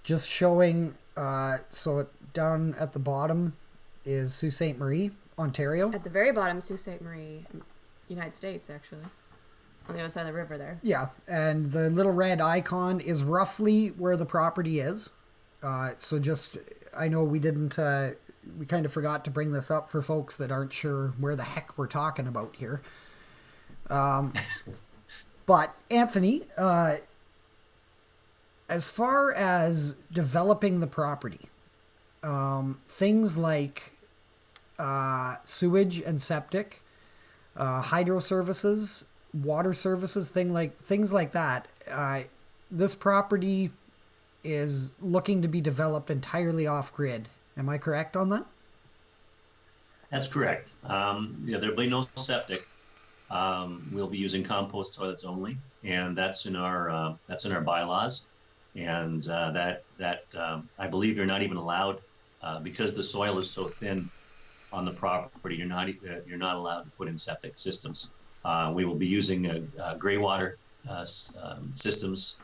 just showing. So down at the bottom is Sault Ste. Marie, Ontario. At the very bottom, Sault Ste. Marie, United States, actually. On the other side of the river there. Yeah, and the little red icon is roughly where the property is. So I know we didn't, we kind of forgot to bring this up for folks that aren't sure where the heck we're talking about here. But Anthony, as far as developing the property, things like sewage and septic, hydro services, water services, things like that. This property is looking to be developed entirely off grid. Am I correct on that? That's correct. There'll be no septic. We'll be using compost toilets only, and that's in our bylaws. And that I believe you're not even allowed, because the soil is so thin on the property. You're not allowed to put in septic systems. We will be using gray water systems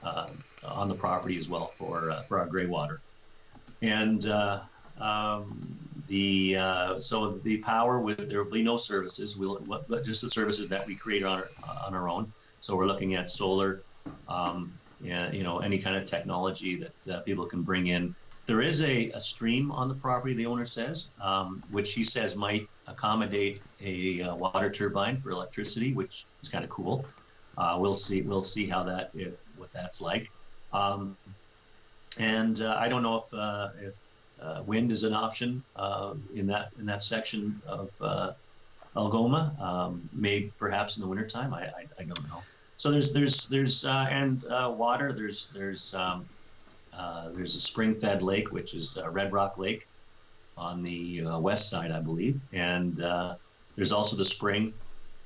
on the property as well for our gray water. And so the power, there will be no services. Just the services that we create on our own. So we're looking at solar, any kind of technology that people can bring in. There is a stream on the property, the owner says, which he says might accommodate a water turbine for electricity, which is kind of cool. We'll see. We'll see how what that's like. Um, and I don't know if wind is an option in that section of Algoma. Maybe perhaps in the wintertime. I don't know. So there's and water. There's a spring-fed lake, which is Red Rock Lake on the west side, I believe, and there's also the spring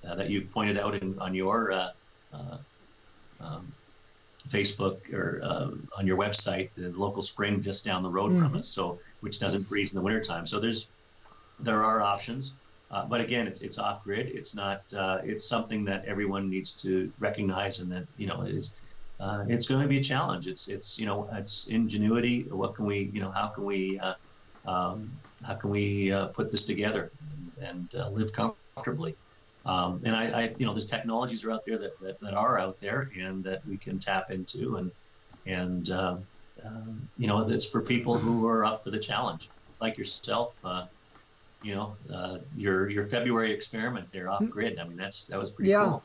that you pointed out on your um, Facebook or on your website, the local spring just down the road from us, so which doesn't freeze in the wintertime. So there are options, but again, it's off grid. It's not. It's something that everyone needs to recognize, and that it's going to be a challenge. It's ingenuity. What can we how can we put this together and live comfortably? And there's technologies are out there that are out there and that we can tap into, and it's for people who are up for the challenge, like yourself. Your February experiment there off grid. I mean, that was pretty cool.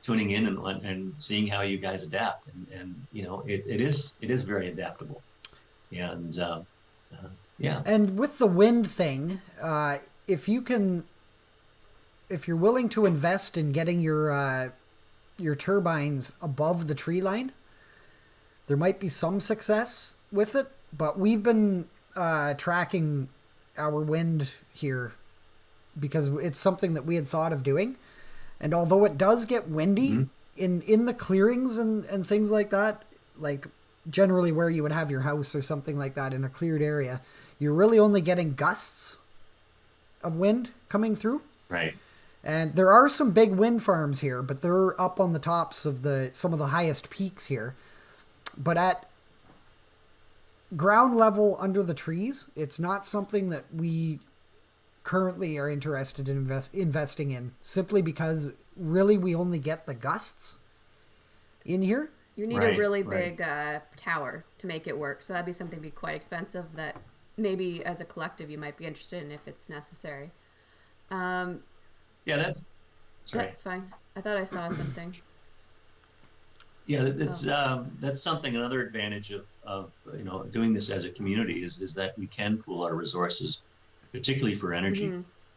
Tuning in and seeing how you guys adapt, and it is very adaptable, and yeah. And with the wind thing, if you're willing to invest in getting your turbines above the tree line, there might be some success with it. But we've been tracking our wind here because it's something that we had thought of doing. And although it does get windy in the clearings and things like that, like generally where you would have your house or something like that in a cleared area, you're really only getting gusts of wind coming through. Right. And there are some big wind farms here, but they're up on the tops of some of the highest peaks here. But at ground level under the trees, it's not something that we currently are interested in investing in, simply because really we only get the gusts in here. You need a really big tower to make it work, so that'd be something that'd be quite expensive that maybe as a collective you might be interested in if it's necessary. Yeah, that's fine. I thought I saw something. Yeah, that's something. Another advantage of doing this as a community is that we can pool our resources, particularly for energy.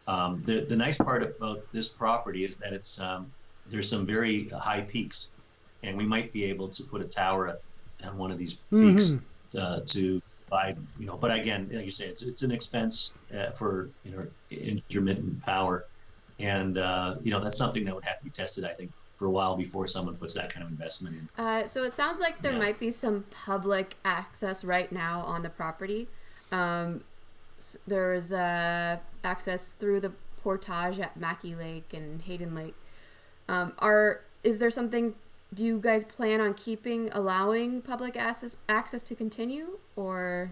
The nice part about this property is that there's some very high peaks, and we might be able to put a tower on one of these peaks to provide. But again, like you say, it's an expense for intermittent power, and that's something that would have to be tested, I think, for a while before someone puts that kind of investment in. So it sounds like there might be some public access right now on the property. There is access through the portage at Mackey Lake and Hayden Lake. Is there something? Do you guys plan on allowing public access to continue, or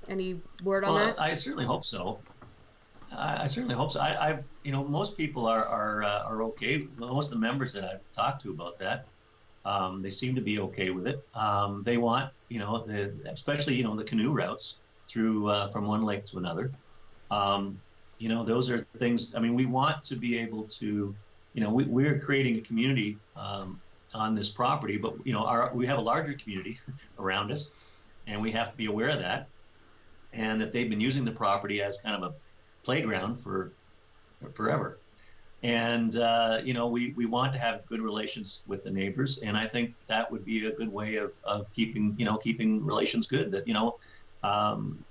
any word on that? I certainly hope so. I certainly hope so. Most people are okay. Most of the members that I've talked to about that, they seem to be okay with it. They want, especially the canoe routes through from one lake to another. Those are things. I mean, we want to be able to, we're creating a community on this property, but we have a larger community around us, and we have to be aware of that, and that they've been using the property as kind of a playground for forever. And we want to have good relations with the neighbors, and I think that would be a good way of keeping relations good. That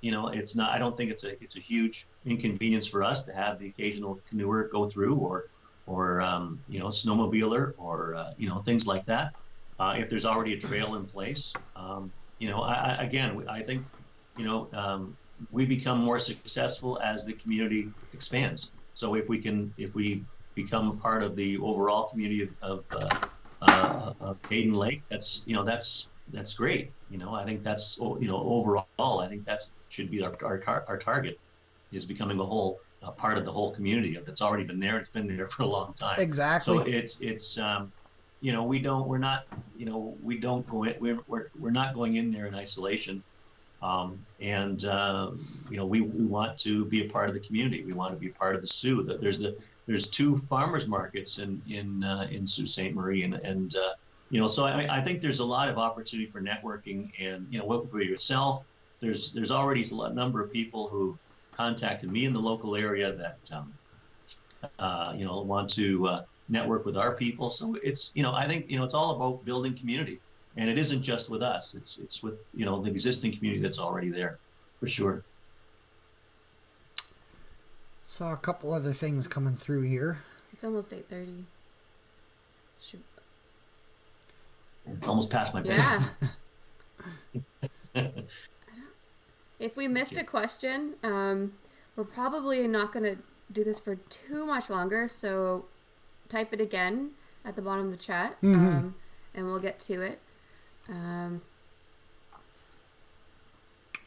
it's not. I don't think it's a huge inconvenience for us to have the occasional canoer go through, or snowmobiler, or things like that. If there's already a trail in place, I think we become more successful as the community expands. So if we become a part of the overall community of Hayden Lake, that's great. I think that's overall, I think that should be our target, is becoming a whole part of the whole community that's already been there. It's been there for a long time. Exactly. So it's we're not going in there in isolation. We want to be a part of the community. We want to be a part of the Sioux. There's two farmers markets in Sault Ste. Marie, so I think there's a lot of opportunity for networking, and for yourself. There's already a number of people who contacted me in the local area that want to network with our people. So I think it's all about building community, and it isn't just with us. It's with the existing community that's already there, for sure. Saw a couple other things coming through here. It's almost 8:30. It's almost past my bedtime. Yeah. If we missed a question, we're probably not going to do this for too much longer, so type it again at the bottom of the chat, and we'll get to it.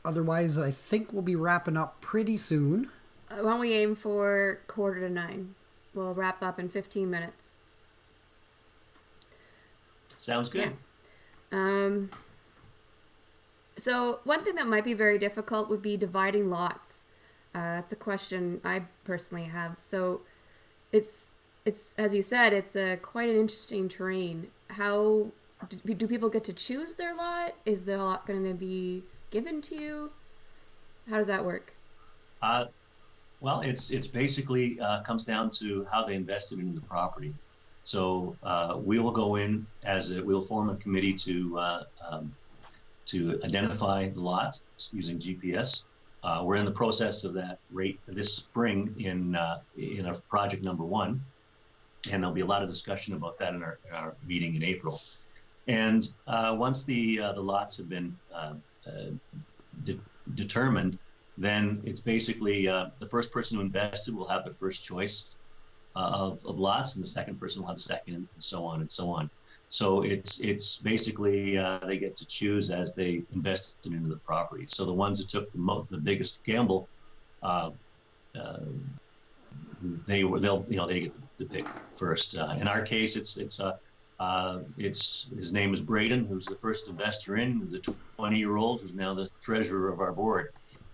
Otherwise, I think we'll be wrapping up pretty soon. Why don't we aim for 8:45? We'll wrap up in 15 minutes. Sounds good. Yeah. So one thing that might be very difficult would be dividing lots. That's a question I personally have. So it's as you said, it's quite an interesting terrain. How do people get to choose their lot? Is the lot going to be given to you? How does that work? Well, it's basically comes down to how they invested in the property. So we will go in we'll form a committee to identify the lots using GPS. We're in the process of that this spring in our project number 1, and there'll be a lot of discussion about that in our meeting in April. And once the lots have been determined, then it's basically the first person who invested will have the first choice of lots, and the second person will have the second, and so on and so on. So it's basically they get to choose as they invested into the property. So the ones that took the biggest gamble, they get to pick first. In our case, it's his name is Braden, who's the first investor in, the 20-year-old who's now the treasurer of our board.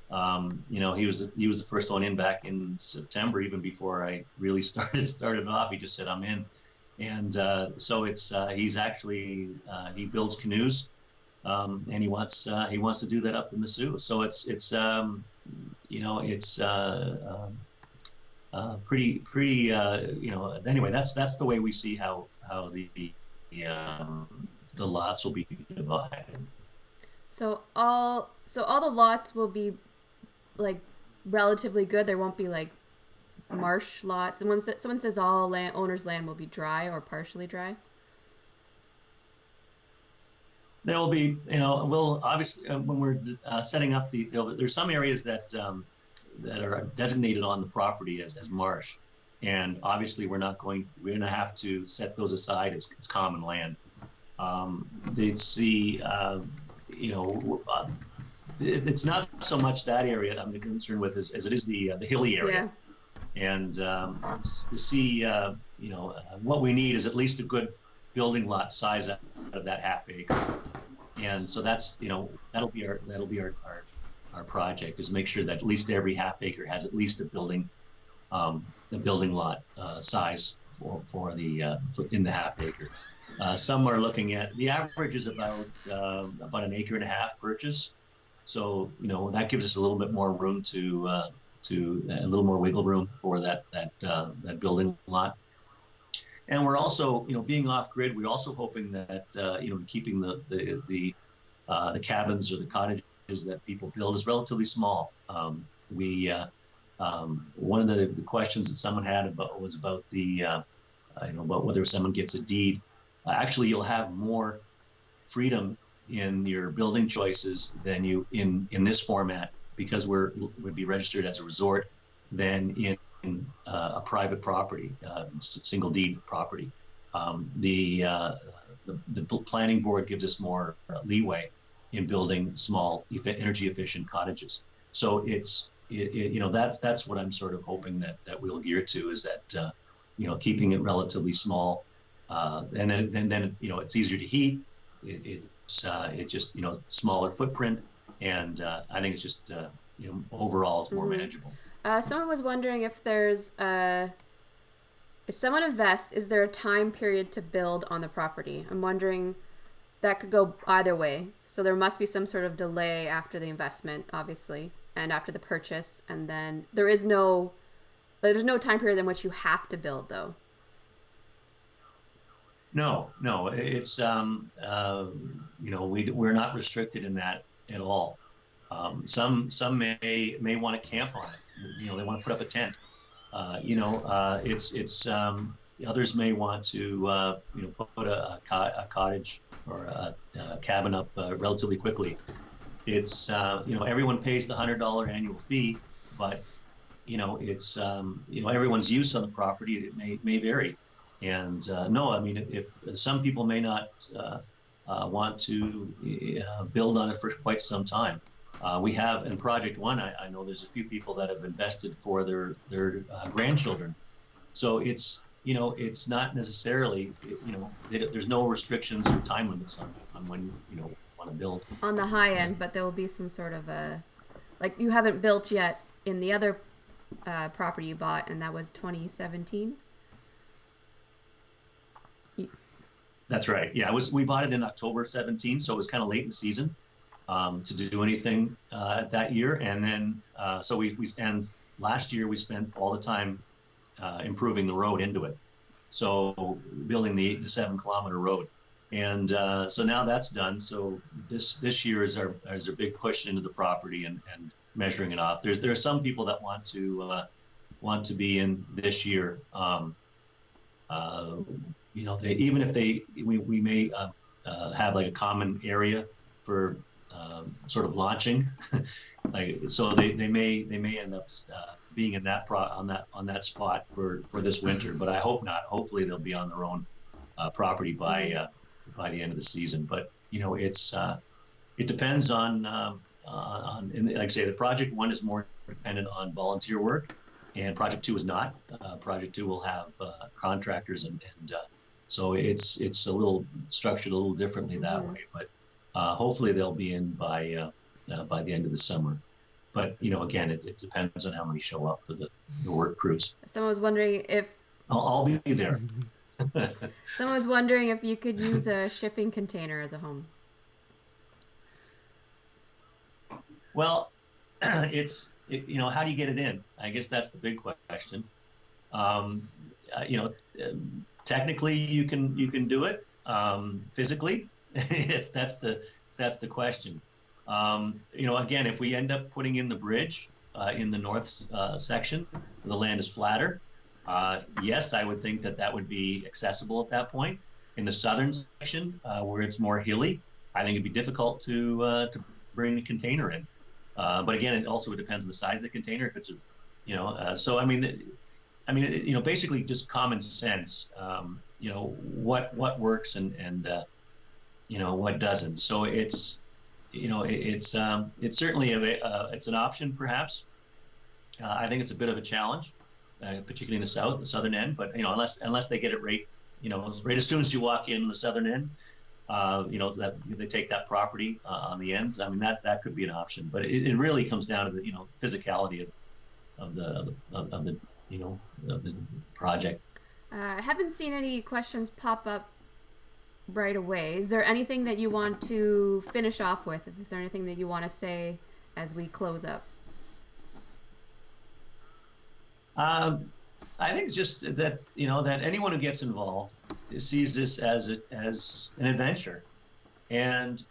He was the first one in back in September, even before I really started off. He just said, "I'm in." And so he's actually he builds canoes, and he wants to do that up in the Sioux. So it's pretty anyway. That's the way we see how the lots will be divided. So all the lots will be like relatively good. There won't be like marsh lots. And someone says all owners' land will be dry or partially dry. There will be, we'll obviously when we're setting up there's some areas that are designated on the property as marsh, and obviously we're going to have to set those aside as common land. It's not so much that area I'm concerned with as it is the hilly area. Yeah. And to see, what we need is at least a good building lot size out of that half acre. And so that's, that'll be our project, is make sure that at least every half acre has at least a building lot size for in the half acre. Some are looking at, the average is about an acre and a half purchase. So, that gives us a little bit more room to a little more wiggle room for that building lot. And we're also, being off grid, we're also hoping that, keeping the cabins or the cottages that people build is relatively small. One of the questions that someone had was about about whether someone gets a deed. Actually, you'll have more freedom in your building choices than you in this format, because would be registered as a resort, than in a private property, single deed property. The planning board gives us more leeway in building small, energy efficient cottages. So that's what I'm sort of hoping that we'll gear to, is that keeping it relatively small, and then it's easier to heat. It's just smaller footprint, and I think it's just overall it's more manageable. Someone was wondering if there's if someone invests, is there a time period to build on the property? I'm wondering, that could go either way. So there must be some sort of delay after the investment, obviously, and after the purchase, and then there's no time period in which you have to build, though. No, it's we're not restricted in that at all. Some may want to camp on it. They want to put up a tent. It's others may want to put a cottage or a cabin up relatively quickly. It's everyone pays the $100 annual fee, but it's everyone's use on the property, it may vary. And no, I mean, if some people may not want to build on it for quite some time. We have in Project One, I know there's a few people that have invested for their grandchildren. So it's not necessarily, there's no restrictions or time limits on when want to build. On the high end, but there will be some sort of like you haven't built yet in the other property you bought, and that was 2017. That's right. Yeah, we bought it in October 17, so it was kind of late in the season to do anything that year. And then so we and last year we spent all the time improving the road into it. So building the 7-kilometer road, and so now that's done. So this year is our big push into the property and measuring it off. There are some people that want to be in this year. Even if we may have like a common area for sort of launching, so they may end up being in that on that spot for this winter. But I hope not. Hopefully they'll be on their own property by the end of the season. But it depends on like I say, the Project One is more dependent on volunteer work, and Project Two is not. Project Two will have contractors and so it's a little structured a little differently that way, but hopefully they'll be in by the end of the summer. But again, it depends on how many show up for the work crews. Someone was wondering if I'll be there. Someone was wondering if you could use a shipping container as a home. Well, how do you get it in? I guess that's the big question. Technically, you can do it. Physically, that's the question. Again, if we end up putting in the bridge in the north section, the land is flatter. Yes, I would think that would be accessible at that point. In the southern section, where it's more hilly, I think it'd be difficult to bring a container in. But again, it also depends on the size of the container. If it's basically just common sense. What works and what doesn't. So it's certainly it's an option perhaps. I think it's a bit of a challenge, particularly in the southern end. But unless they get it right, right as soon as you walk in the southern end, that they take that property on the ends. I mean that could be an option, but it really comes down to the physicality of the project. I haven't seen any questions pop up right away. Is there anything that you want to finish off with? Is there anything that you want to say as we close up? I think it's just that that anyone who gets involved sees this as an adventure, and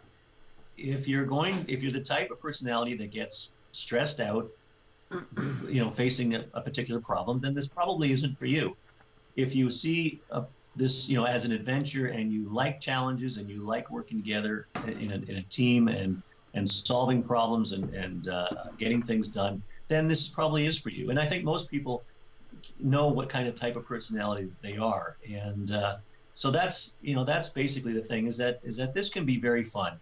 if you're the type of personality that gets stressed out, facing a particular problem, then this probably isn't for you. If you see this, as an adventure, and you like challenges and you like working together in a team and solving problems and getting things done, then this probably is for you. And I think most people know what kind of type of personality they are, and so that's basically the thing is that this can be very fun,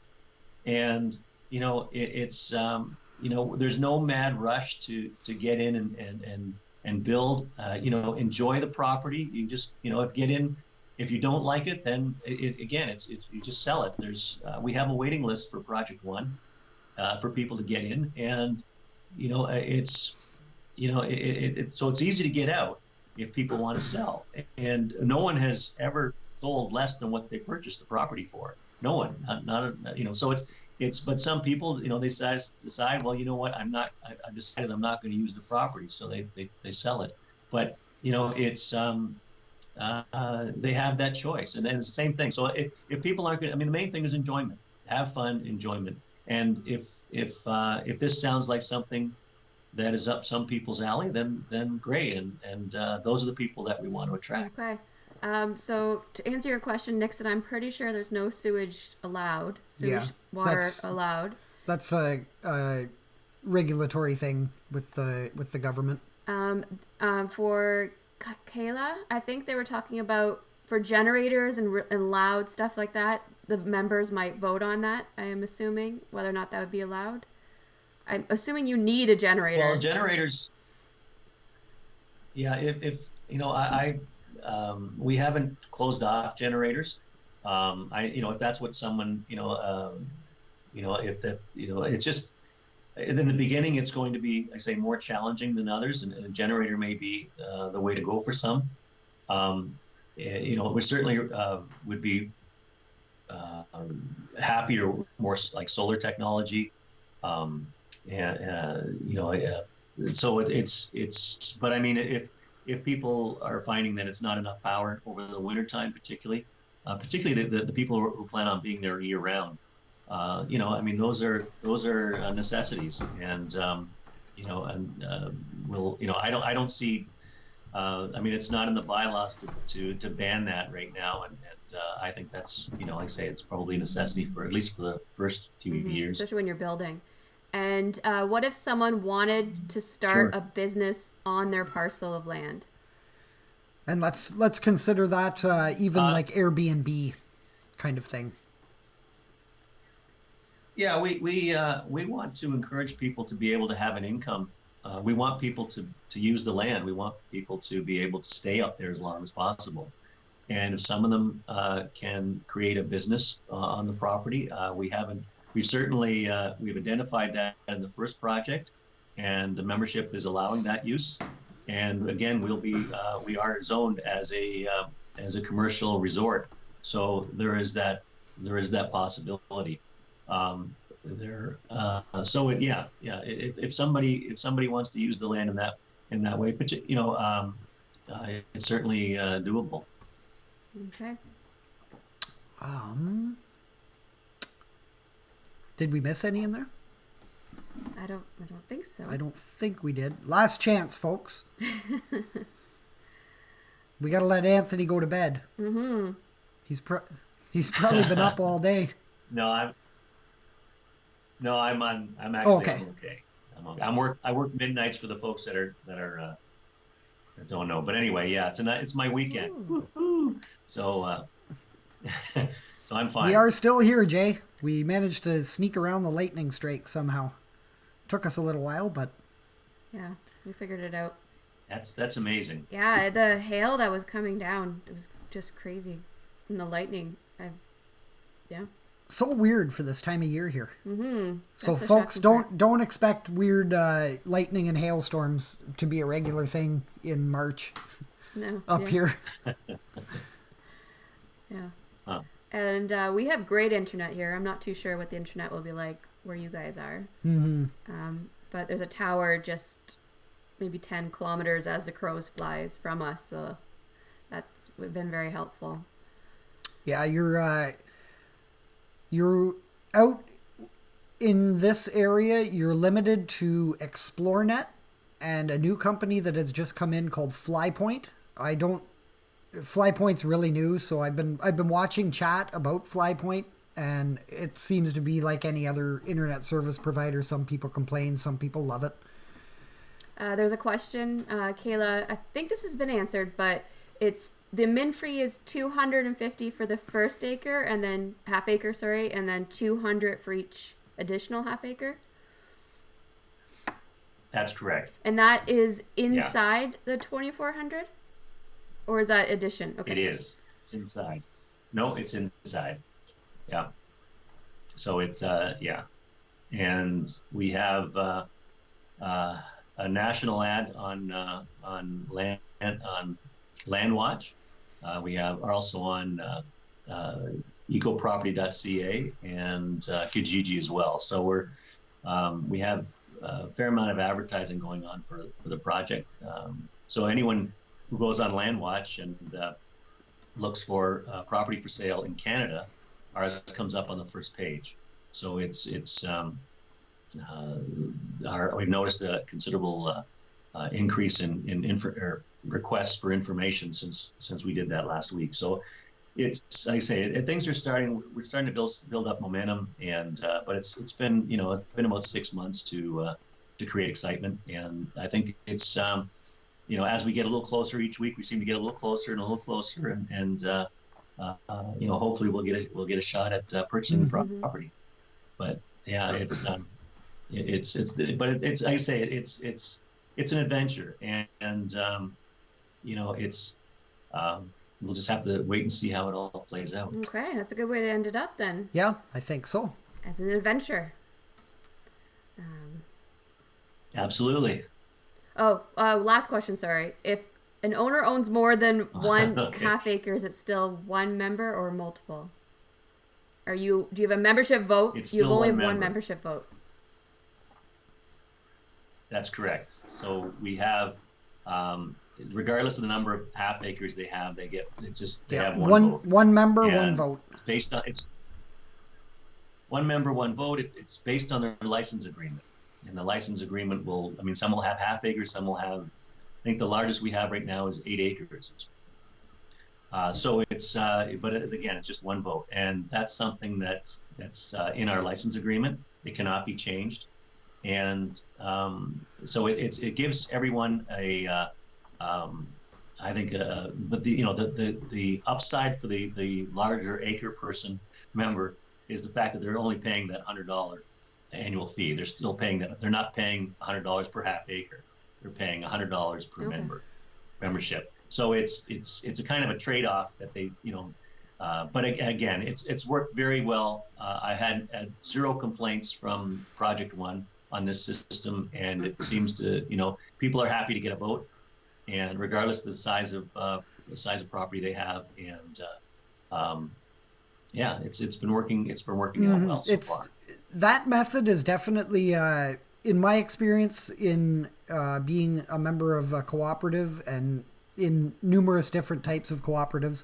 and it's there's no mad rush to get in and build. Enjoy the property. You just get in. If you don't like it, then you just sell it. We have a waiting list for Project One. for people to get in, and it's so it's easy to get out if people want to sell. And no one has ever sold less than what they purchased the property for. No one, not so but some people, they decide, well, you know what, I've decided I'm not going to use the property, so they sell it. But it's they have that choice, and it's the same thing. So if people aren't going, I mean, the main thing is enjoyment. Have fun, enjoyment. And if this sounds like something that is up some people's alley, then great, and those are the people that we want to attract. Okay. So to answer your question, Nixon, I'm pretty sure there's no sewage allowed. Water allowed. That's a regulatory thing with the government. For Kayla, I think they were talking about for generators and loud stuff like that. The members might vote on that. I am assuming whether or not that would be allowed. I'm assuming you need a generator. Well, generators. Yeah, if we haven't closed off generators. If that's what someone, if that, it's just in the beginning, it's going to be, I say, more challenging than others, and a generator may be the way to go for some. We certainly would be happier, more like solar technology. So it's but I mean, if people are finding that it's not enough power over the wintertime, particularly the people who plan on being there year round, I mean, those are necessities, and I don't see, I mean, it's not in the bylaws to ban that right now, and I think that's, like I say, it's probably a necessity for at least for the first few years, especially when you're building. And what if someone wanted to start a business on their parcel of land? And let's consider that even like Airbnb kind of thing. Yeah, we want to encourage people to be able to have an income. We want people to use the land. We want people to be able to stay up there as long as possible. And if some of them can create a business on the property, we've identified that in the first project, and the membership is allowing that use. And again, we are zoned as a commercial resort, so there is that possibility. If somebody wants to use the land in that way, but it's certainly doable. Okay. Did we miss any in there? I don't think so. I don't think we did. Last chance, folks. We got to let Anthony go to bed. Mm-hmm. He's probably been up all day. I'm actually okay. I work midnights for the folks that don't know. But anyway, yeah, it's my weekend. So so I'm fine. We are still here, Jay. We managed to sneak around the lightning strike somehow. Took us a little while, but yeah, we figured it out. That's amazing. Yeah, the hail that was coming down, it was just crazy. And the lightning, so weird for this time of year here. Mm-hmm. So folks, don't expect weird lightning and hailstorms to be a regular thing in March. No, up here. Yeah. Huh. And we have great internet here. I'm not too sure what the internet will be like where you guys are. Mm-hmm. But there's a tower just maybe 10 kilometers as the crows flies from us, so that's been very helpful. Yeah, you're out in this area. You're limited to ExploreNet and a new company that has just come in called FlyPoint. FlyPoint's really new, so I've been watching chat about FlyPoint, and it seems to be like any other internet service provider. Some people complain, some people love it. There's a question, Kayla. I think this has been answered, but it's the min free is $250 for the first acre, and then half acre, and then $200 for each additional half acre. That's correct. And that is inside the 2,400, or is that addition? Okay. It is. It's inside. No, it's inside. Yeah. So it's and we have a national ad on Land Watch. We are also on ecoproperty.ca and Kijiji as well. So we have a fair amount of advertising going on for the project. So anyone who goes on Land Watch and looks for property for sale in Canada, ours comes up on the first page. So we've noticed a considerable increase in requests for information since we did that last week. So it's, like I say, things are starting. We're starting to build up momentum, and but it's been about 6 months to create excitement, and I think it's as we get a little closer each week, we seem to get a little closer and a little closer, and hopefully we'll get a shot at purchasing the property. But yeah, it's like I say, it's an adventure, and it's we'll just have to wait and see how it all plays out. Okay, that's a good way to end it up then. Yeah, I think so. As an adventure. Absolutely. Oh, last question, sorry. If an owner owns more than one Okay. half acre, is it still one member or multiple? Do you have a membership vote? It's You still only one have one member. membership vote. That's correct. So we have, regardless of the number of half acres they have, they have one vote. One member, And one vote. It's one member, one vote. It's based on their license agreement, and the license agreement some will have half acres, some will have. I think the largest we have right now is 8 acres. So it's, but again, it's just one vote, and that's something that's in our license agreement. It cannot be changed, and so it gives everyone I think, but the upside for the larger acre person member is the fact that they're only paying that $100 annual fee. They're still paying that. They're not paying $100 per half acre. They're paying $100 per membership. So it's a kind of a trade-off that they, but again, it's worked very well. I had 0 complaints from Project One on this system, and it seems to, people are happy to get a vote, and regardless of the size of property they have, and it's been working. It's been working out well so far. That method is definitely, in my experience, in being a member of a cooperative and in numerous different types of cooperatives,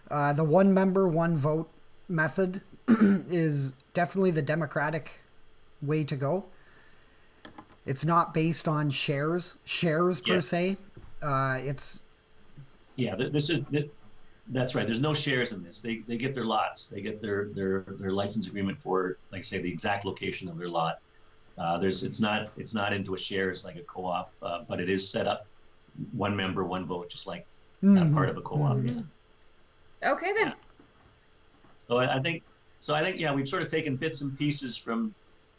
the one member, one vote method is definitely the democratic way to go. It's not based on shares per se. That's right. There's no shares in this. They get their lots. They get their license agreement for, like, say, the exact location of their lot. It's not into a shares like a co-op, but it is set up one member, one vote, just like that part of a co-op. Mm-hmm. Yeah. Okay then. Yeah. So I think we've sort of taken bits and pieces from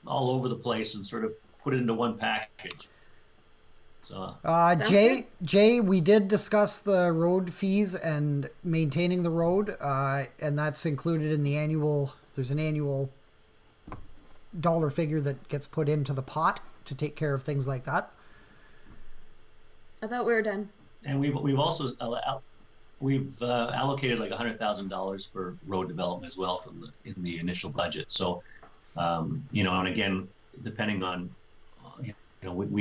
all over the place and sort of put it into one package. So Jay, we did discuss the road fees and maintaining the road, and that's included in the annual. There's an annual dollar figure that gets put into the pot to take care of things like that. I thought we were done. And we've also allocated like $100,000 for road development as well in the initial budget. So and again, depending on we